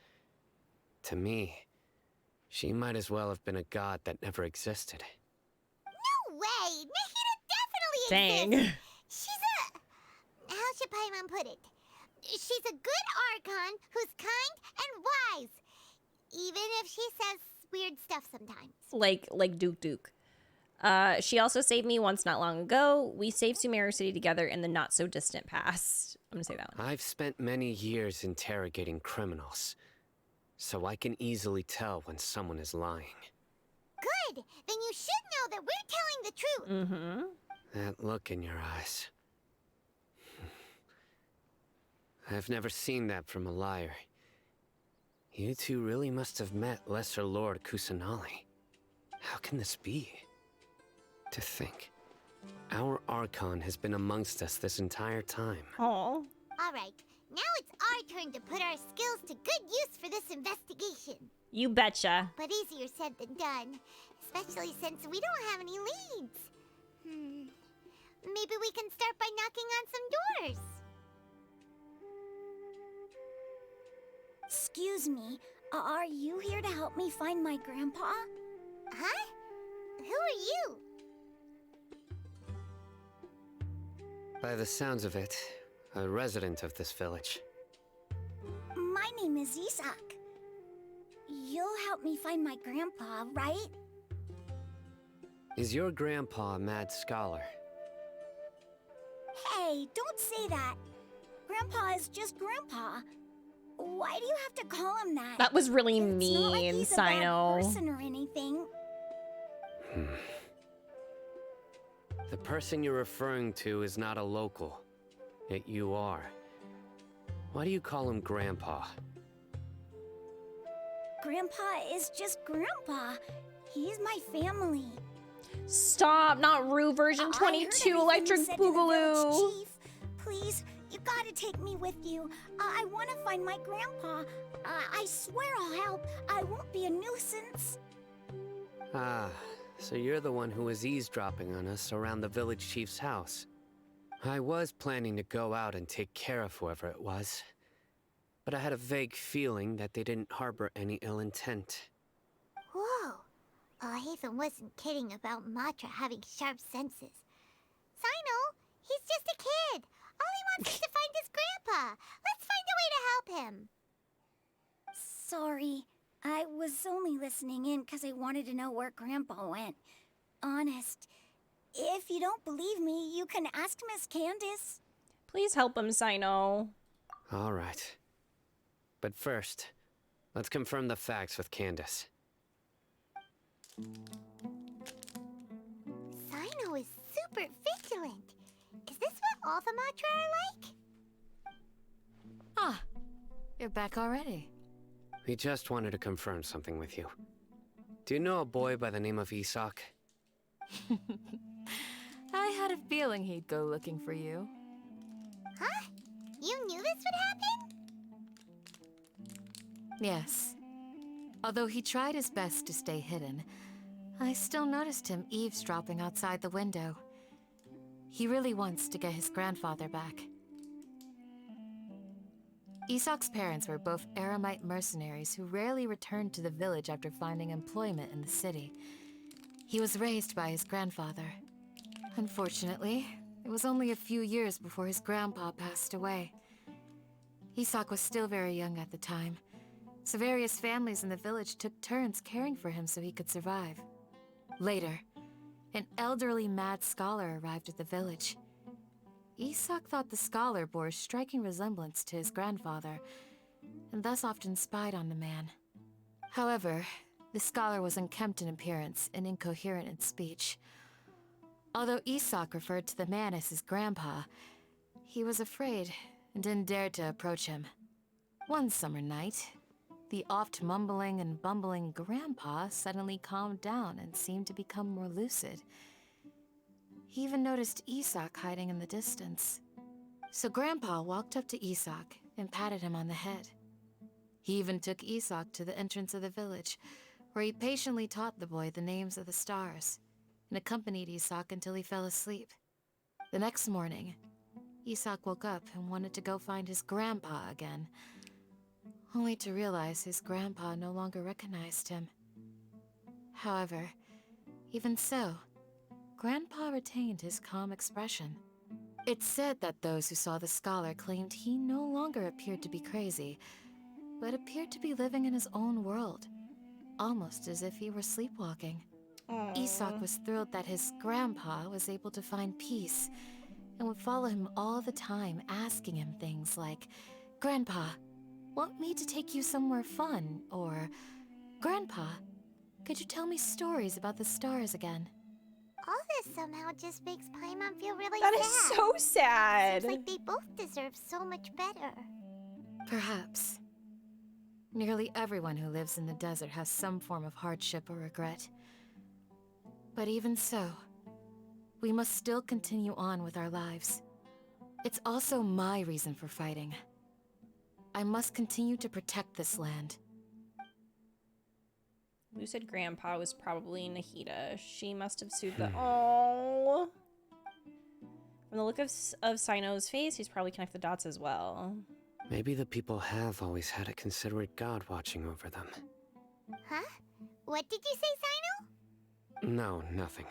To me, she might as well have been a god that never existed. No way! Nahida definitely Dang. exists! She's a... How should Paimon put it? She's a good Archon who's kind and wise. Even if she says weird stuff sometimes. Like Duke. She also saved me once not long ago. We saved Sumeru City together in the not so distant past. I'm gonna say that one. I've spent many years interrogating criminals, so I can easily tell when someone is lying. Good! Then you should know that we're telling the truth. Mm-hmm. That look in your eyes. I've never seen that from a liar. You two really must have met Lesser Lord Kusanali. How can this be? To think, our Archon has been amongst us this entire time. Oh. Alright, now it's our turn to put our skills to good use for this investigation. You betcha. But easier said than done, especially since we don't have any leads. Maybe we can start by knocking on some doors. Excuse me, are you here to help me find my grandpa? Huh? Who are you? By the sounds of it, a resident of this village. My name is Isak. You'll help me find my grandpa, right? Is your grandpa a mad scholar? Hey, don't say that. Grandpa is just Grandpa. Why do you have to call him that? That was really It's not like mean, he's a bad Sino. person or anything. The person you're referring to is not a local, yet you are. Why do you call him Grandpa? Grandpa is just Grandpa. He's my family. Stop, not Rue version 22 Electric Boogaloo. Chief, please, you gotta take me with you. I want to find my grandpa. I swear I'll help. I won't be a nuisance. Ah, so you're the one who was eavesdropping on us around the village chief's house. I was planning to go out and take care of whoever it was, but I had a vague feeling that they didn't harbor any ill intent. Whoa, Hatham wasn't kidding about Matra having sharp senses. Sino, he's just a kid. All he wants is to find his grandpa. Let's find a way to help him. Sorry, I was only listening in because I wanted to know where Grandpa went. Honest, if you don't believe me, you can ask Miss Candace. Please help him, Sino. All right. But first, let's confirm the facts with Candace. Sino is super vigilant. Is this what all the Matra are like? Ah, you're back already. We just wanted to confirm something with you. Do you know a boy by the name of Isak? I had a feeling he'd go looking for you. Huh? You knew this would happen? Yes. Although he tried his best to stay hidden, I still noticed him eavesdropping outside the window. He really wants to get his grandfather back. Isak's parents were both Eremite mercenaries who rarely returned to the village after finding employment in the city. He was raised by his grandfather. Unfortunately, it was only a few years before his grandpa passed away. Isak was still very young at the time, so various families in the village took turns caring for him so he could survive. Later, an elderly mad scholar arrived at the village. Isak thought the scholar bore a striking resemblance to his grandfather, and thus often spied on the man. However, the scholar was unkempt in appearance and incoherent in speech. Although Isak referred to the man as his grandpa, he was afraid and didn't dare to approach him. One summer night, the oft mumbling and bumbling grandpa suddenly calmed down and seemed to become more lucid. He even noticed Isak hiding in the distance. So Grandpa walked up to Isak and patted him on the head. He even took Isak to the entrance of the village, where he patiently taught the boy the names of the stars, and accompanied Isak until he fell asleep. The next morning, Isak woke up and wanted to go find his grandpa again, only to realize his grandpa no longer recognized him. However, even so, Grandpa retained his calm expression. It's said that those who saw the scholar claimed he no longer appeared to be crazy, but appeared to be living in his own world, almost as if he were sleepwalking. Isak was thrilled that his grandpa was able to find peace, and would follow him all the time, asking him things like, "Grandpa, want me to take you somewhere fun?" Or, "Grandpa, could you tell me stories about the stars again?" All this somehow just makes Paimon feel really That sad. is so sad. Seems like they both deserve so much better. Perhaps. Nearly everyone who lives in the desert has some form of hardship or regret. But even so, we must still continue on with our lives. It's also my reason for fighting. I must continue to protect this land. Lucid Grandpa was probably Nahida. She must have soothed the... Oh. From the look of Sino's face, he's probably connected the dots as well. Maybe the people have always had a considerate god watching over them. Huh? What did you say, Sino? No, nothing.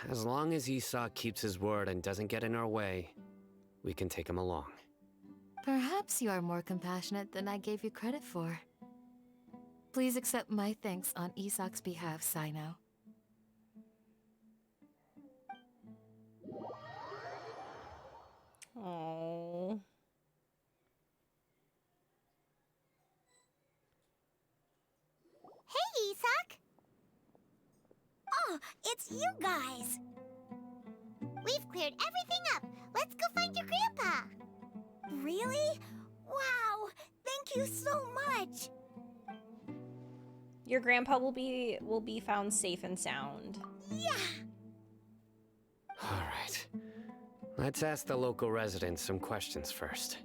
As long as Isak keeps his word and doesn't get in our way, we can take him along. Perhaps you are more compassionate than I gave you credit for. Please accept my thanks on Isak's behalf, Sino. Oh. Hey, Isak! Oh, it's you guys! We've cleared everything up. Let's go find your grandpa. Really? Wow! Thank you so much! Your grandpa will be found safe and sound. Yeah! All right. Let's ask the local residents some questions first.